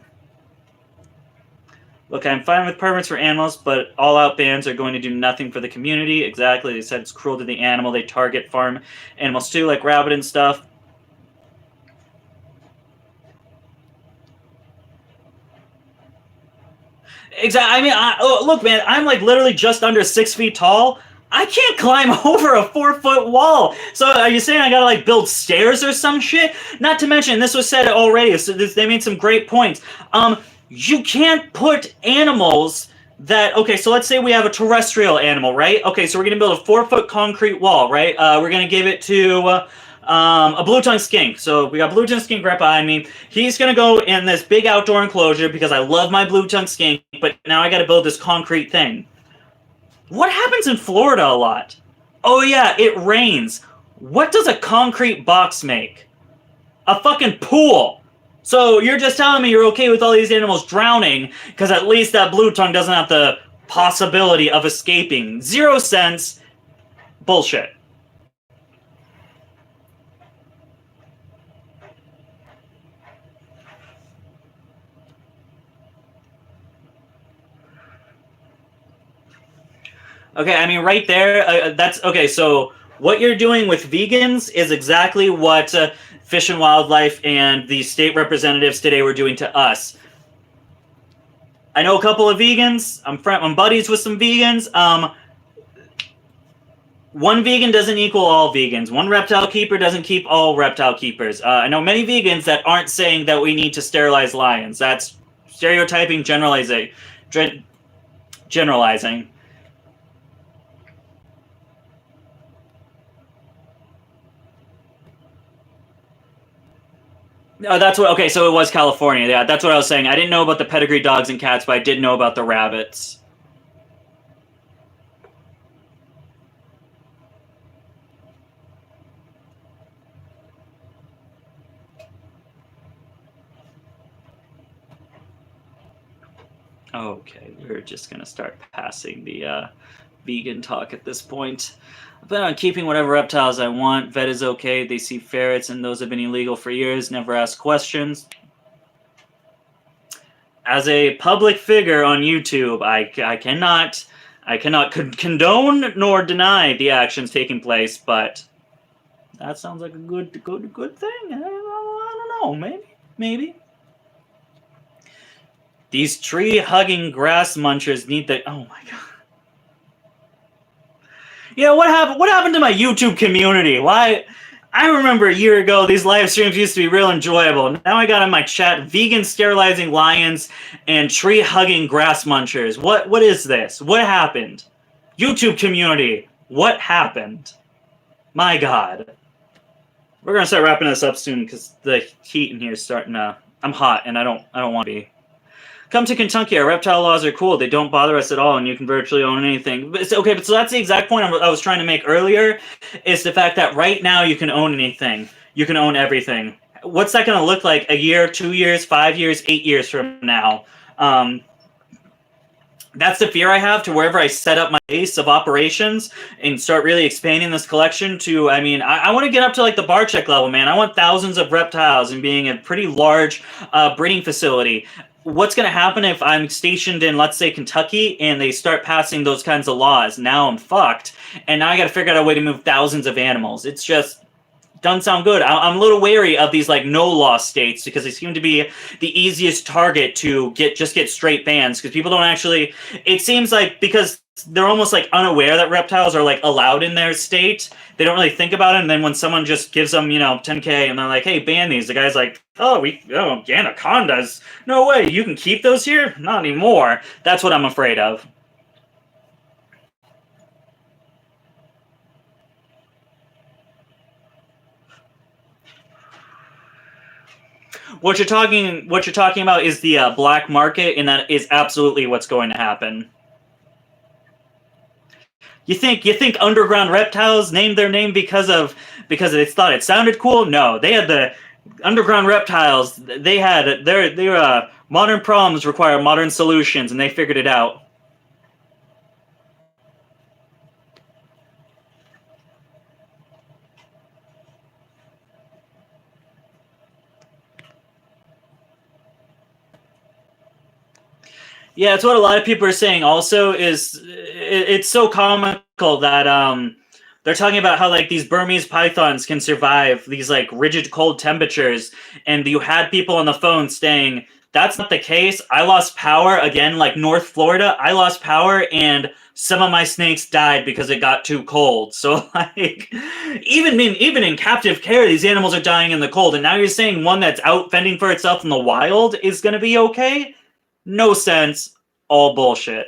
Speaker 1: Look, I'm fine with permits for animals, but all-out bans are going to do nothing for the community. Exactly, they said it's cruel to the animal. They target farm animals too, like rabbit and stuff. Exactly. I mean, look, man, I'm like literally just under 6 feet tall. I can't climb over a 4 foot wall. So are you saying I gotta like build stairs or some shit? Not to mention, this was said already. So they made some great points. You can't put animals that okay. So let's say we have a terrestrial animal, right? Okay, so we're gonna build a 4 foot concrete wall, right? We're gonna give it to. A blue-tongue skink. So we got blue-tongue skink right behind me. He's gonna go in this big outdoor enclosure because I love my blue-tongue skink, but now I gotta build this concrete thing. What happens in Florida a lot? Oh yeah, it rains. What does a concrete box make? A fucking pool. So you're just telling me you're okay with all these animals drowning because at least that blue tongue doesn't have the possibility of escaping. 0 cents. Bullshit. Okay, I mean, right there, that's okay. So, what you're doing with vegans is exactly what Fish and Wildlife and the state representatives today were doing to us. I know a couple of vegans. I'm buddies with some vegans. One vegan doesn't equal all vegans. One reptile keeper doesn't keep all reptile keepers. I know many vegans that aren't saying that we need to sterilize lions. That's stereotyping, generalizing. Generalizing. Oh, that's what. Okay, so it was California. Yeah, that's what I was saying. I didn't know about the pedigree dogs and cats, but I did know about the rabbits. Okay, we're just gonna start passing the vegan talk at this point. I plan on keeping whatever reptiles I want. Vet is okay. They see ferrets, and those have been illegal for years. Never ask questions. As a public figure on YouTube, I cannot condone nor deny the actions taking place, but that sounds like a good thing. I don't know. Maybe. These tree-hugging grass munchers need the. Oh my god. Yeah, what happened? What happened to my YouTube community? Why? I remember a year ago these live streams used to be real enjoyable. Now I got in my chat vegan sterilizing lions and tree-hugging grass munchers. What is this? What happened? YouTube community, what happened? My god. We're gonna start wrapping this up soon because the heat in here is starting to. I'm hot and I don't want to be. Come to Kentucky. Our reptile laws are cool. They don't bother us at all, and you can virtually own anything. But okay, but so that's the exact point I was trying to make earlier, is the fact that right now you can own anything. You can own everything. What's that going to look like a year, 2 years, 5 years, 8 years from now? That's the fear I have to wherever I set up my base of operations and start really expanding this collection to, I mean, I want to get up to like the bar check level, man. I want thousands of reptiles and being a pretty large breeding facility. What's going to happen if I'm stationed in, let's say, Kentucky, and they start passing those kinds of laws? Now I'm fucked, and now I got to figure out a way to move thousands of animals. It's just doesn't sound good. I'm a little wary of these like no law states because they seem to be the easiest target to get straight bans because people don't actually. It seems like because they're almost like unaware that reptiles are like allowed in their state. They don't really think about it, and then when someone just gives them, $10K, and they're like, "Hey, ban these," the guy's like, "Oh, anacondas? No way, you can keep those here? Not anymore." That's what I'm afraid of. What you're talking about is the black market, and that is absolutely what's going to happen. You think underground reptiles named their name because they thought it sounded cool? No, they had the underground reptiles. They had their modern problems require modern solutions, and they figured it out. Yeah, it's what a lot of people are saying. Also, it's so comical that they're talking about how like these Burmese pythons can survive these like rigid cold temperatures, and you had people on the phone saying That's not the case. I lost power again, like North Florida. I lost power and some of my snakes died because it got too cold. So like, even in captive care, these animals are dying in the cold. And now you're saying one that's out fending for itself in the wild is going to be okay? No sense. All bullshit.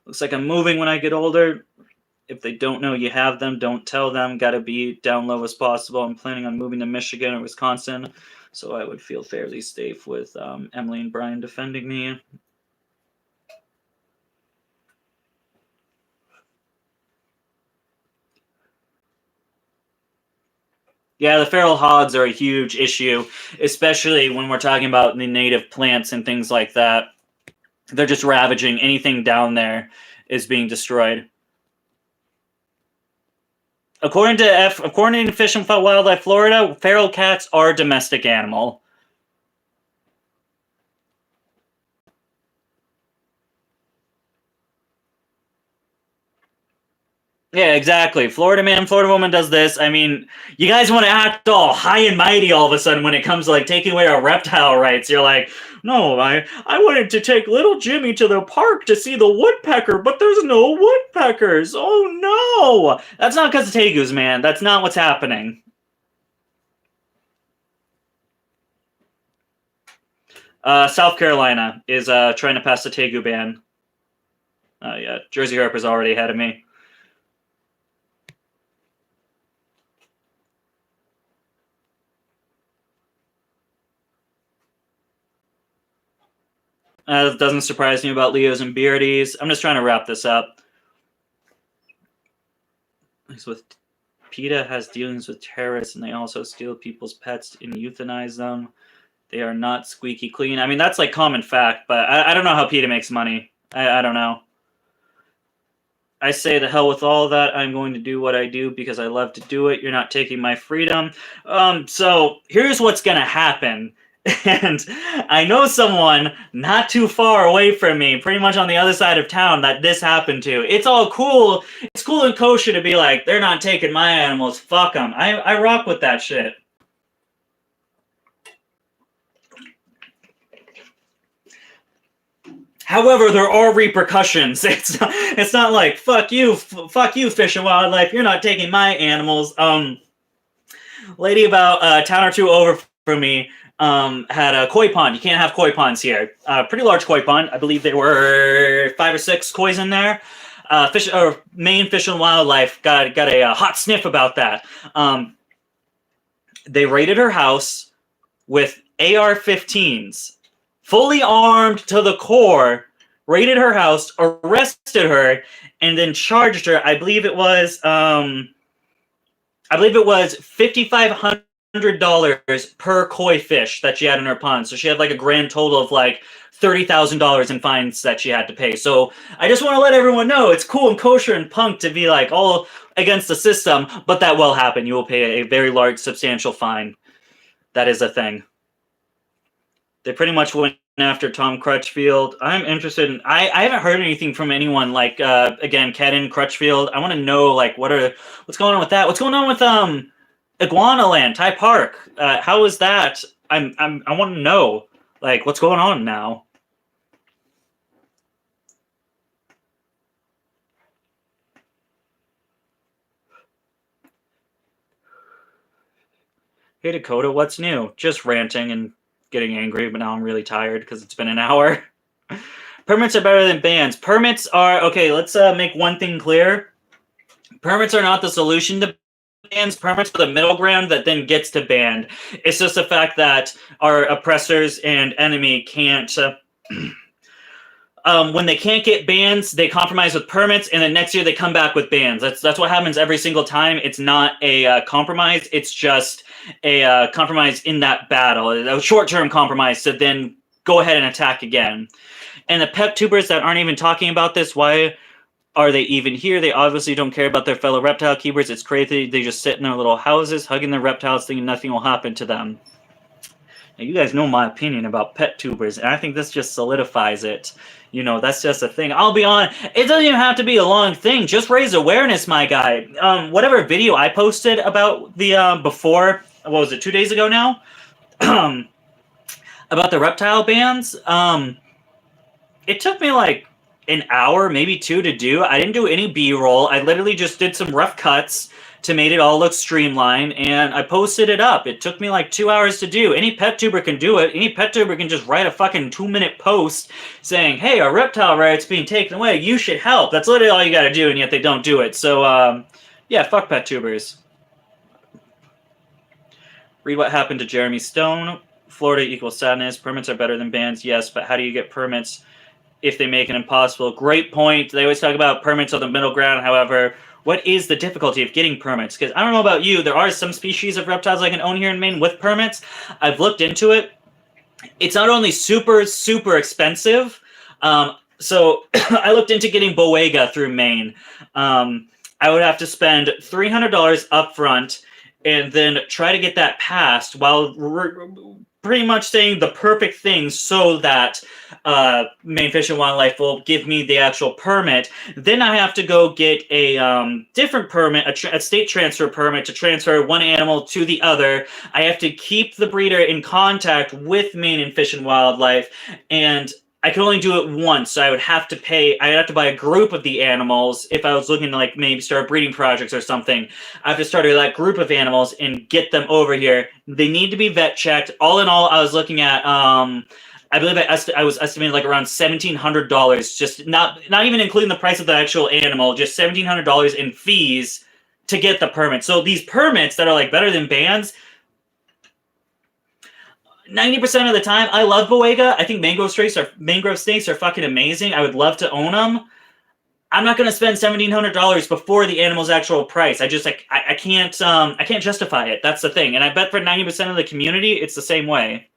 Speaker 1: Looks like I'm moving when I get older. If they don't know you have them, don't tell them. Gotta be down low as possible. I'm planning on moving to Michigan or Wisconsin, so I would feel fairly safe with Emily and Brian defending me. Yeah, the feral hogs are a huge issue, especially when we're talking about the native plants and things like that. They're just ravaging anything down there is being destroyed. According to Fish and Wildlife Florida, feral cats are a domestic animal. Yeah, exactly. Florida man, Florida woman does this. I mean, you guys want to act all high and mighty all of a sudden when it comes to like taking away our reptile rights. You're like, no, I wanted to take little Jimmy to the park to see the woodpecker, but there's no woodpeckers. Oh no! That's not because of tegus, man. That's not what's happening. South Carolina is trying to pass the tegu ban. Yeah, Jersey Harper's already ahead of me. It doesn't surprise me about Leos and Beardies. I'm just trying to wrap this up. With PETA has dealings with terrorists, and they also steal people's pets and euthanize them. They are not squeaky clean. I mean, that's like common fact, but I don't know how PETA makes money. I don't know. I say the hell with all of that. I'm going to do what I do because I love to do it. You're not taking my freedom. So here's what's going to happen. And I know someone not too far away from me, pretty much on the other side of town, that this happened to. It's all cool. It's cool and kosher to be like, they're not taking my animals. Fuck them. I rock with that shit. However, there are repercussions. It's not like fuck you, Fish and Wildlife. You're not taking my animals. Lady about a town or two over from me had a koi pond. You can't have koi ponds here. Pretty large koi pond. I believe there were 5 or 6 kois in there. Maine Fish and Wildlife got a hot sniff about that. They raided her house with AR-15s. Fully armed to the core, raided her house, arrested her, and then charged her. I believe it was $5,500 per koi fish that she had in her pond. So she had like a grand total of like $30,000 in fines that she had to pay. So I just want to let everyone know it's cool and kosher and punk to be like all against the system, but that will happen. You will pay a very large, substantial fine. That is a thing. They pretty much went after Tom Crutchfield. I'm interested in. I haven't heard anything from anyone like again, Kedden, Crutchfield. I want to know like what's going on with that. What's going on with Iguana Land, Ty Park? How is that? I want to know like what's going on now. Hey Dakota, what's new? Just ranting and getting angry, but now I'm really tired because it's been an hour. Permits are better than bans. Permits are okay. Let's make one thing clear. Permits are not the solution to bans. Permits are the middle ground that then gets to banned. It's just the fact that our oppressors and enemy can't. When they can't get bans, they compromise with permits, and then next year they come back with bans. That's what happens every single time. It's not a compromise. It's just a compromise in that battle, a short-term compromise to then go ahead and attack again. And the pet tubers that aren't even talking about this, why are they even here? They obviously don't care about their fellow reptile keepers. It's crazy. They just sit in their little houses, hugging their reptiles, thinking nothing will happen to them. Now, you guys know my opinion about pet tubers, and I think this just solidifies it. You know, that's just a thing. I'll be honest, it doesn't even have to be a long thing. Just raise awareness, my guy. Whatever video I posted about the before what was it, 2 days ago now, about the reptile bans. It took me like an hour, maybe two to do. I didn't do any B-roll. I literally just did some rough cuts to make it all look streamlined, and I posted it up. It took me like 2 hours to do. Any pet tuber can do it. Any pet tuber can just write a fucking 2-minute post saying, hey, our reptile rights being taken away. You should help. That's literally all you gotta do, and yet they don't do it. So, yeah, fuck pet tubers. Read what happened to Jeremy Stone. Florida equals sadness. Permits are better than bans, yes, but how do you get permits if they make it impossible? Great point. They always talk about permits on the middle ground. However, what is the difficulty of getting permits? Because I don't know about you, there are some species of reptiles I can own here in Maine with permits. I've looked into it. It's not only super, super expensive. So I looked into getting Boega through Maine. I would have to spend $300 up front and then try to get that passed while pretty much saying the perfect things so that Maine Fish and Wildlife will give me the actual permit. Then I have to go get a different permit, a state transfer permit to transfer one animal to the other. I have to keep the breeder in contact with Maine Fish and Wildlife, and I could only do it once, so I would have to pay. I'd have to buy a group of the animals if I was looking to like maybe start breeding projects or something. I have to start a group of animals and get them over here. They need to be vet checked. All in all, I was looking at I believe I was estimating like around $1,700, just not even including the price of the actual animal, just $1,700 in fees to get the permit. So these permits that are like better than bans. 90% of the time, I love Boega. I think mangrove snakes are fucking amazing. I would love to own them. I'm not going to spend $1,700 before the animal's actual price. I just I can't justify it. That's the thing. And I bet for 90% of the community, it's the same way.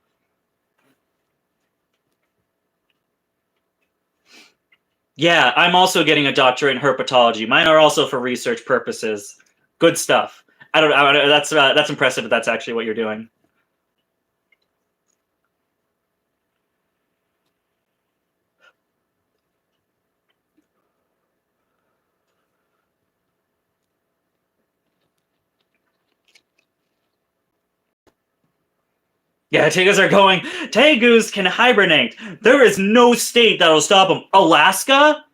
Speaker 1: Yeah, I'm also getting a doctorate in herpetology. Mine are also for research purposes. Good stuff. I don't. That's impressive. If that's actually what you're doing. Yeah, tegus are going. Tegus can hibernate. There is no state that'll stop them. Alaska,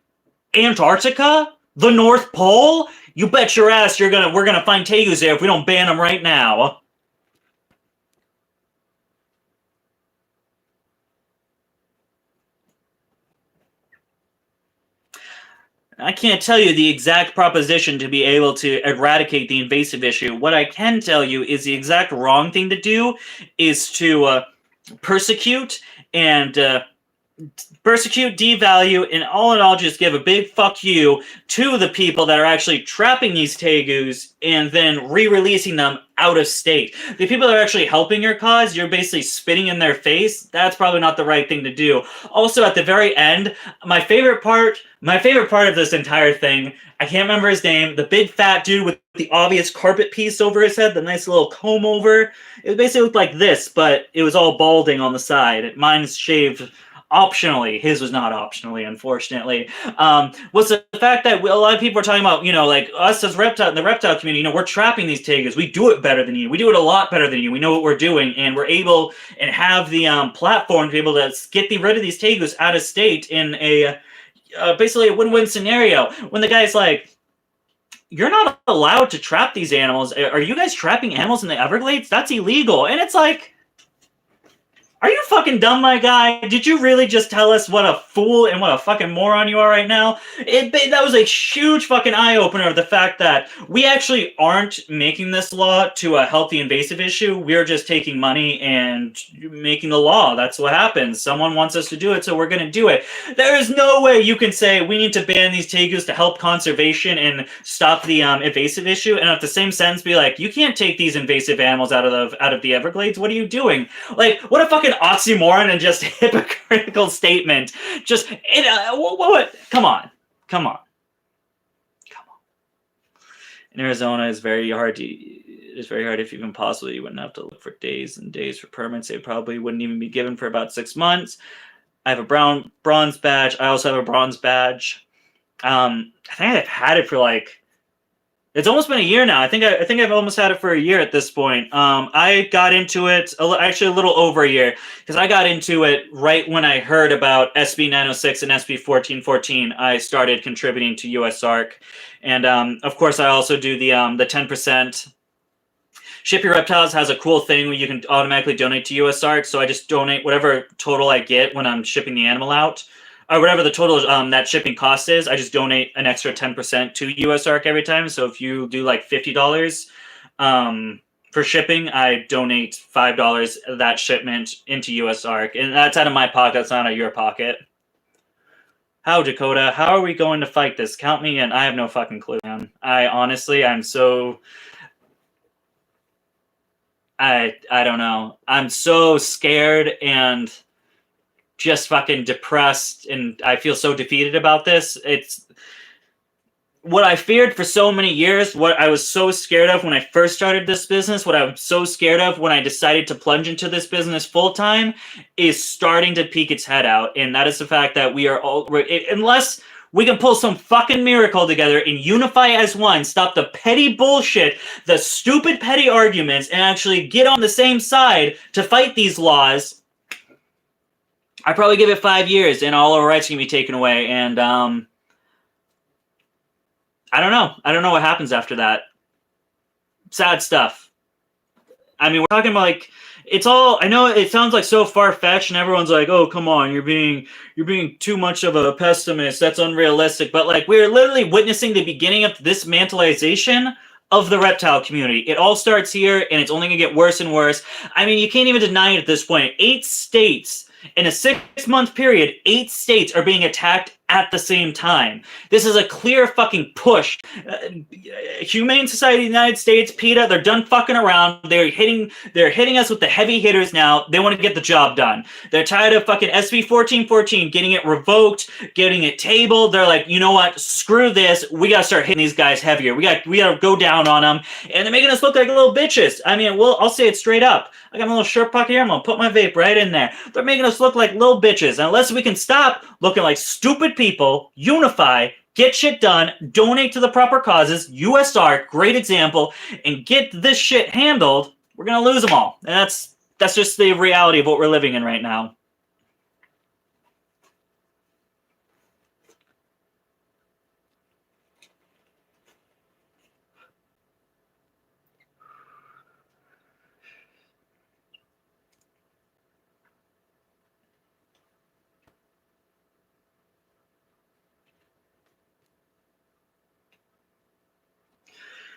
Speaker 1: Antarctica, the North Pole. You bet your ass we're gonna find tegus there if we don't ban them right now. I can't tell you the exact proposition to be able to eradicate the invasive issue. What I can tell you is the exact wrong thing to do is to persecute and devalue, and all in all just give a big fuck you to the people that are actually trapping these tegus and then re-releasing them out of state. The people that are actually helping your cause, you're basically spitting in their face. That's probably not the right thing to do. Also, at the very end, my favorite part of this entire thing, I can't remember his name, the big fat dude with the obvious carpet piece over his head, the nice little comb over. It basically looked like this, but it was all balding on the side. Mine's shaved optionally. His was not optionally, unfortunately. Was the fact that a lot of people are talking about, like us as the reptile community, we're trapping these tegus. We do it better than you. We do it a lot better than you. We know what we're doing, and we're able and have the platform to be able to get rid of these tegus out of state in a basically a win-win scenario. When the guy's like, you're not allowed to trap these animals. Are you guys trapping animals in the Everglades? That's illegal. And it's like, are you fucking dumb, my guy? Did you really just tell us what a fool and what a fucking moron you are right now? That was a huge fucking eye-opener of the fact that we actually aren't making this law to a healthy invasive issue. We're just taking money and making the law. That's what happens. Someone wants us to do it, so we're going to do it. There is no way you can say we need to ban these tegus to help conservation and stop the invasive issue, and at the same sentence be like, you can't take these invasive animals out of the Everglades. What are you doing? Like, what a fucking oxymoron and just hypocritical statement. Just what? Come on. In Arizona, it's very hard if even possible. You wouldn't have to look for days and days for permits. They probably wouldn't even be given for about 6 months. I have a bronze badge. I also have a bronze badge. I think I've had it for like It's almost been a year now. I think I've almost had it for a year at this point. I got into it actually a little over a year because I got into it right when I heard about SB 906 and SB 1414. I started contributing to USARC, and of course I also do the 10%. Ship Your Reptiles has a cool thing where you can automatically donate to USARC. So I just donate whatever total I get when I'm shipping the animal out, or whatever the total that shipping cost is. I just donate an extra 10% to USARC every time. So if you do like $50 for shipping, I donate $5 of that shipment into USARC, and that's out of my pocket. That's not out of your pocket. How, Dakota? How are we going to fight this? Count me in. I have no fucking clue, man. I'm so. I don't know. I'm so scared and just fucking depressed, and I feel so defeated about this. It's what I feared for so many years, what I was so scared of when I first started this business, what I was so scared of when I decided to plunge into this business full time, is starting to peek its head out. And that is the fact that we are all, unless we can pull some fucking miracle together and unify as one, stop the petty bullshit, the stupid petty arguments, and actually get on the same side to fight these laws, I probably give it 5 years and all our rights can be taken away. And I don't know. I don't know what happens after that. Sad stuff. I mean, we're talking about like, it's all, I know it sounds like so far-fetched and everyone's like, oh, come on, you're being too much of a pessimist. That's unrealistic. But like, we're literally witnessing the beginning of this dismantleization of the reptile community. It all starts here and it's only gonna get worse and worse. I mean, you can't even deny it at this point. 8 states in a 6-month period, 8 states are being attacked at the same time. This is a clear fucking push. Humane Society of the United States, PETA, they're done fucking around. They're hitting us with the heavy hitters now. They want to get the job done. They're tired of fucking SB 1414 getting it revoked, getting it tabled. They're like, you know what? Screw this. We gotta start hitting these guys heavier. We gotta go down on them. And they're making us look like little bitches. I mean, well, I'll say it straight up. I got my little shirt pocket here. I'm gonna put my vape right in there. They're making us look like little bitches. And unless we can stop looking like stupid people, unify, get shit done, donate to the proper causes, USARC, great example, and get this shit handled, we're gonna lose them all. And that's just the reality of what we're living in right now.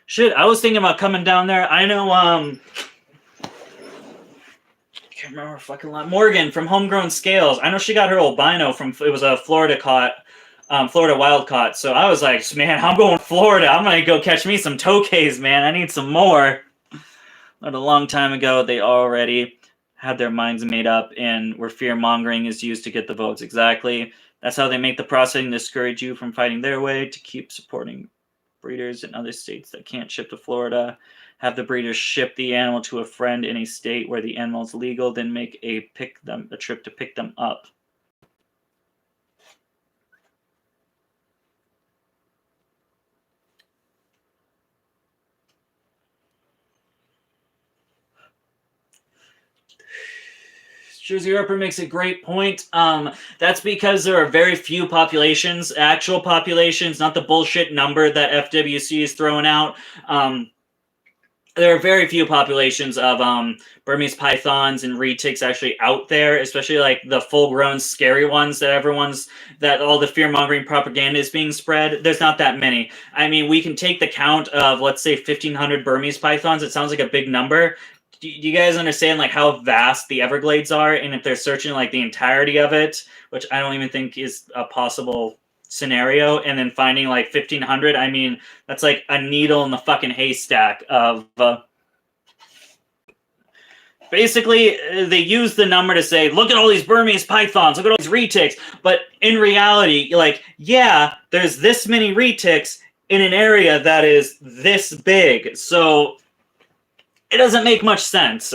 Speaker 1: Shit, I was thinking about coming down there. I know, I can't remember fucking lot. Morgan from Homegrown Scales. I know she got her albino from, it was a Florida wild caught. So I was like, man, I'm going to Florida. I'm going to go catch me some tokays, man. I need some more. But a long time ago, they already had their minds made up and where fear-mongering is used to get the votes. Exactly. That's how they make the process and discourage you from fighting their way to keep supporting breeders in other states that can't ship to Florida. Have the breeders ship the animal to a friend in a state where the animal is legal, then make a trip to pick them up. Jersey Ripper makes a great point. That's because there are very few populations, actual populations, not the bullshit number that FWC is throwing out. There are very few populations of Burmese pythons and retics actually out there, especially like the full-grown scary ones that all the fear-mongering propaganda is being spread. There's not that many. I mean, we can take the count of, let's say, 1,500 Burmese pythons. It sounds like a big number. Do you guys understand like how vast the Everglades are? And if they're searching like the entirety of it, which I don't even think is a possible scenario, and then finding like 1,500, I mean, that's like a needle in the fucking haystack of... Basically, they use the number to say, look at all these Burmese pythons, look at all these retics. But in reality, like, yeah, there's this many retics in an area that is this big. So it doesn't make much sense.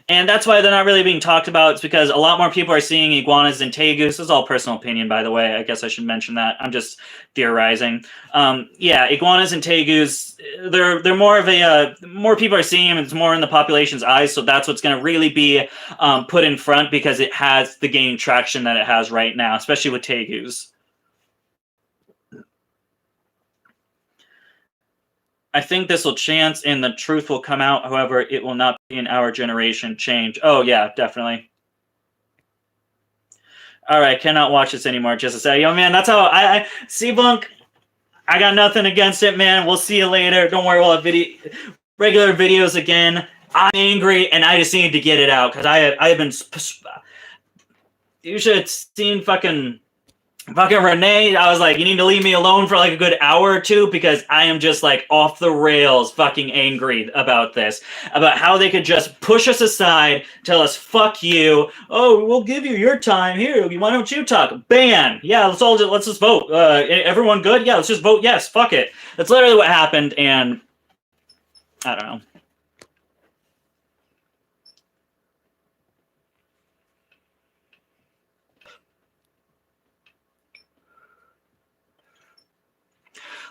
Speaker 1: And that's why they're not really being talked about. It's because a lot more people are seeing iguanas than tegus. This is all personal opinion, by the way. I guess I should mention that. I'm just theorizing. Yeah, iguanas and tegus, they're more of a more people are seeing them. It's more in the population's eyes, so that's what's going to really be put in front because it has the gaining traction that it has right now, especially with tegus. I think this will chance and the truth will come out. However, it will not be in our generation change. Oh, yeah, definitely. All right, cannot watch this anymore. Just to say, yo, man, that's how I see Bunk. I got nothing against it, man. We'll see you later. Don't worry, we'll have regular videos again. I'm angry, and I just need to get it out because I've been. You should have seen fucking Renee. I was like, you need to leave me alone for like a good hour or two because I am just like off the rails fucking angry about this, about how they could just push us aside, tell us fuck you, oh, we'll give you your time here, why don't you talk, ban, yeah, let's just vote, everyone good, yeah, let's just vote yes, fuck it. That's literally what happened. And I don't know.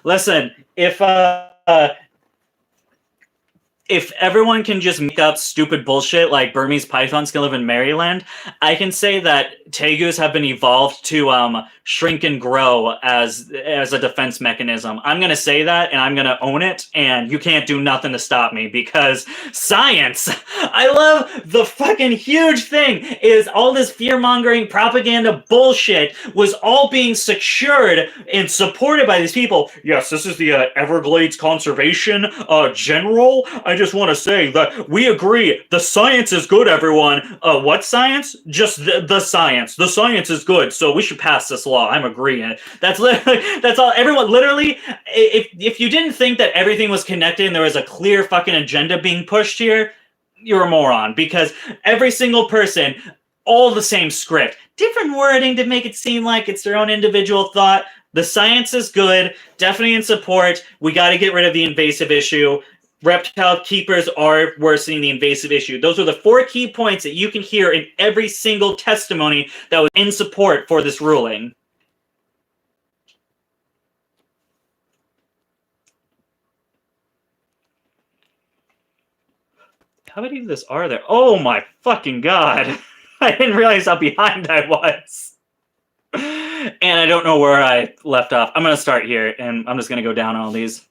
Speaker 1: Listen, if everyone can just make up stupid bullshit like Burmese pythons can live in Maryland, I can say that tegus have been evolved to shrink and grow as a defense mechanism. I'm going to say that, and I'm going to own it, and you can't do nothing to stop me because science. I love the fucking huge thing is all this fear-mongering propaganda bullshit was all being secured and supported by these people. Yes, this is the Everglades Conservation General. I just want to say that we agree. The science is good, everyone. What science? Just the science. The science is good, so we should pass this law. I'm agreeing. That's all. Everyone, literally, if you didn't think that everything was connected and there was a clear fucking agenda being pushed here, you're a moron. Because every single person, all the same script, different wording to make it seem like it's their own individual thought. The science is good, definitely in support. We got to get rid of the invasive issue. Reptile keepers are worsening the invasive issue. Those are the 4 key points that you can hear in every single testimony that was in support for this ruling. How many of this are there? Oh my fucking god. I didn't realize how behind I was. And I don't know where I left off. I'm going to start here, and I'm just going to go down all these.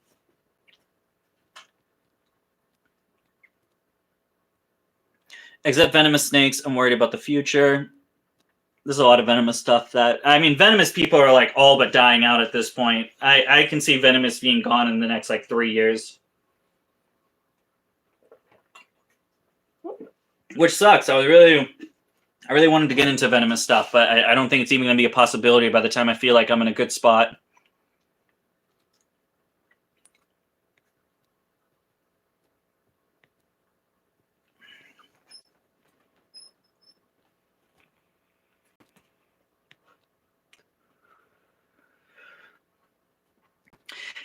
Speaker 1: Except venomous snakes, I'm worried about the future. There's a lot of venomous stuff that... I mean, venomous people are, like, all but dying out at this point. I can see venomous being gone in the next, like, 3 years. Which sucks. I really wanted to get into venomous stuff, but I don't think it's even going to be a possibility by the time I feel like I'm in a good spot.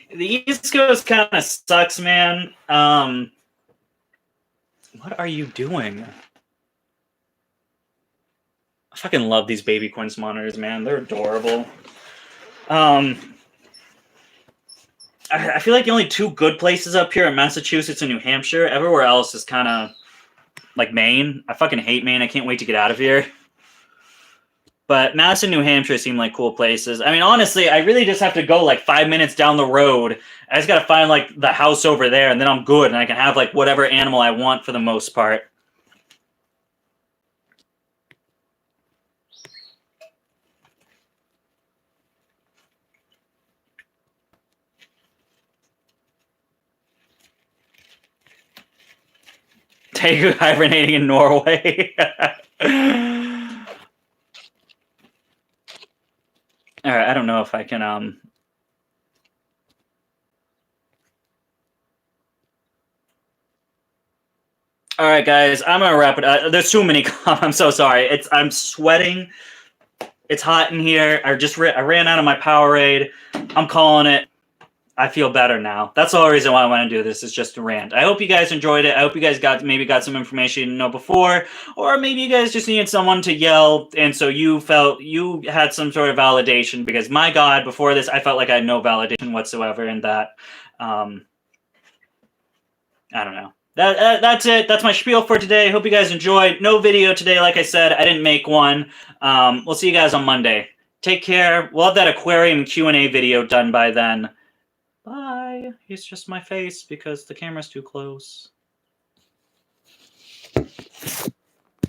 Speaker 1: The East Coast kind of sucks, man. What are you doing? I fucking love these baby quince monitors, man. They're adorable. I feel like the only 2 good places up here are Massachusetts and New Hampshire. Everywhere else is kind of like Maine. I fucking hate Maine. I can't wait to get out of here. But Mass and New Hampshire seem like cool places. I mean, honestly, I really just have to go like 5 minutes down the road. I just got to find like the house over there, and then I'm good, and I can have like whatever animal I want for the most part. Tegu hibernating in Norway. All right, I don't know if I can All right, guys, I'm gonna wrap it up. There's too many. I'm so sorry. I'm sweating. It's hot in here. I ran out of my Powerade. I'm calling it. I feel better now. That's the whole reason why I want to do this, is just to rant. I hope you guys enjoyed it. I hope you guys got some information you didn't know before, or maybe you guys just needed someone to yell, and so you felt you had some sort of validation, because my God, before this, I felt like I had no validation whatsoever in that. I don't know. That's it. That's my spiel for today. Hope you guys enjoyed. No video today, like I said. I didn't make one. We'll see you guys on Monday. Take care. We'll have that aquarium Q&A video done by then. Bye. It's just my face because the camera's too close.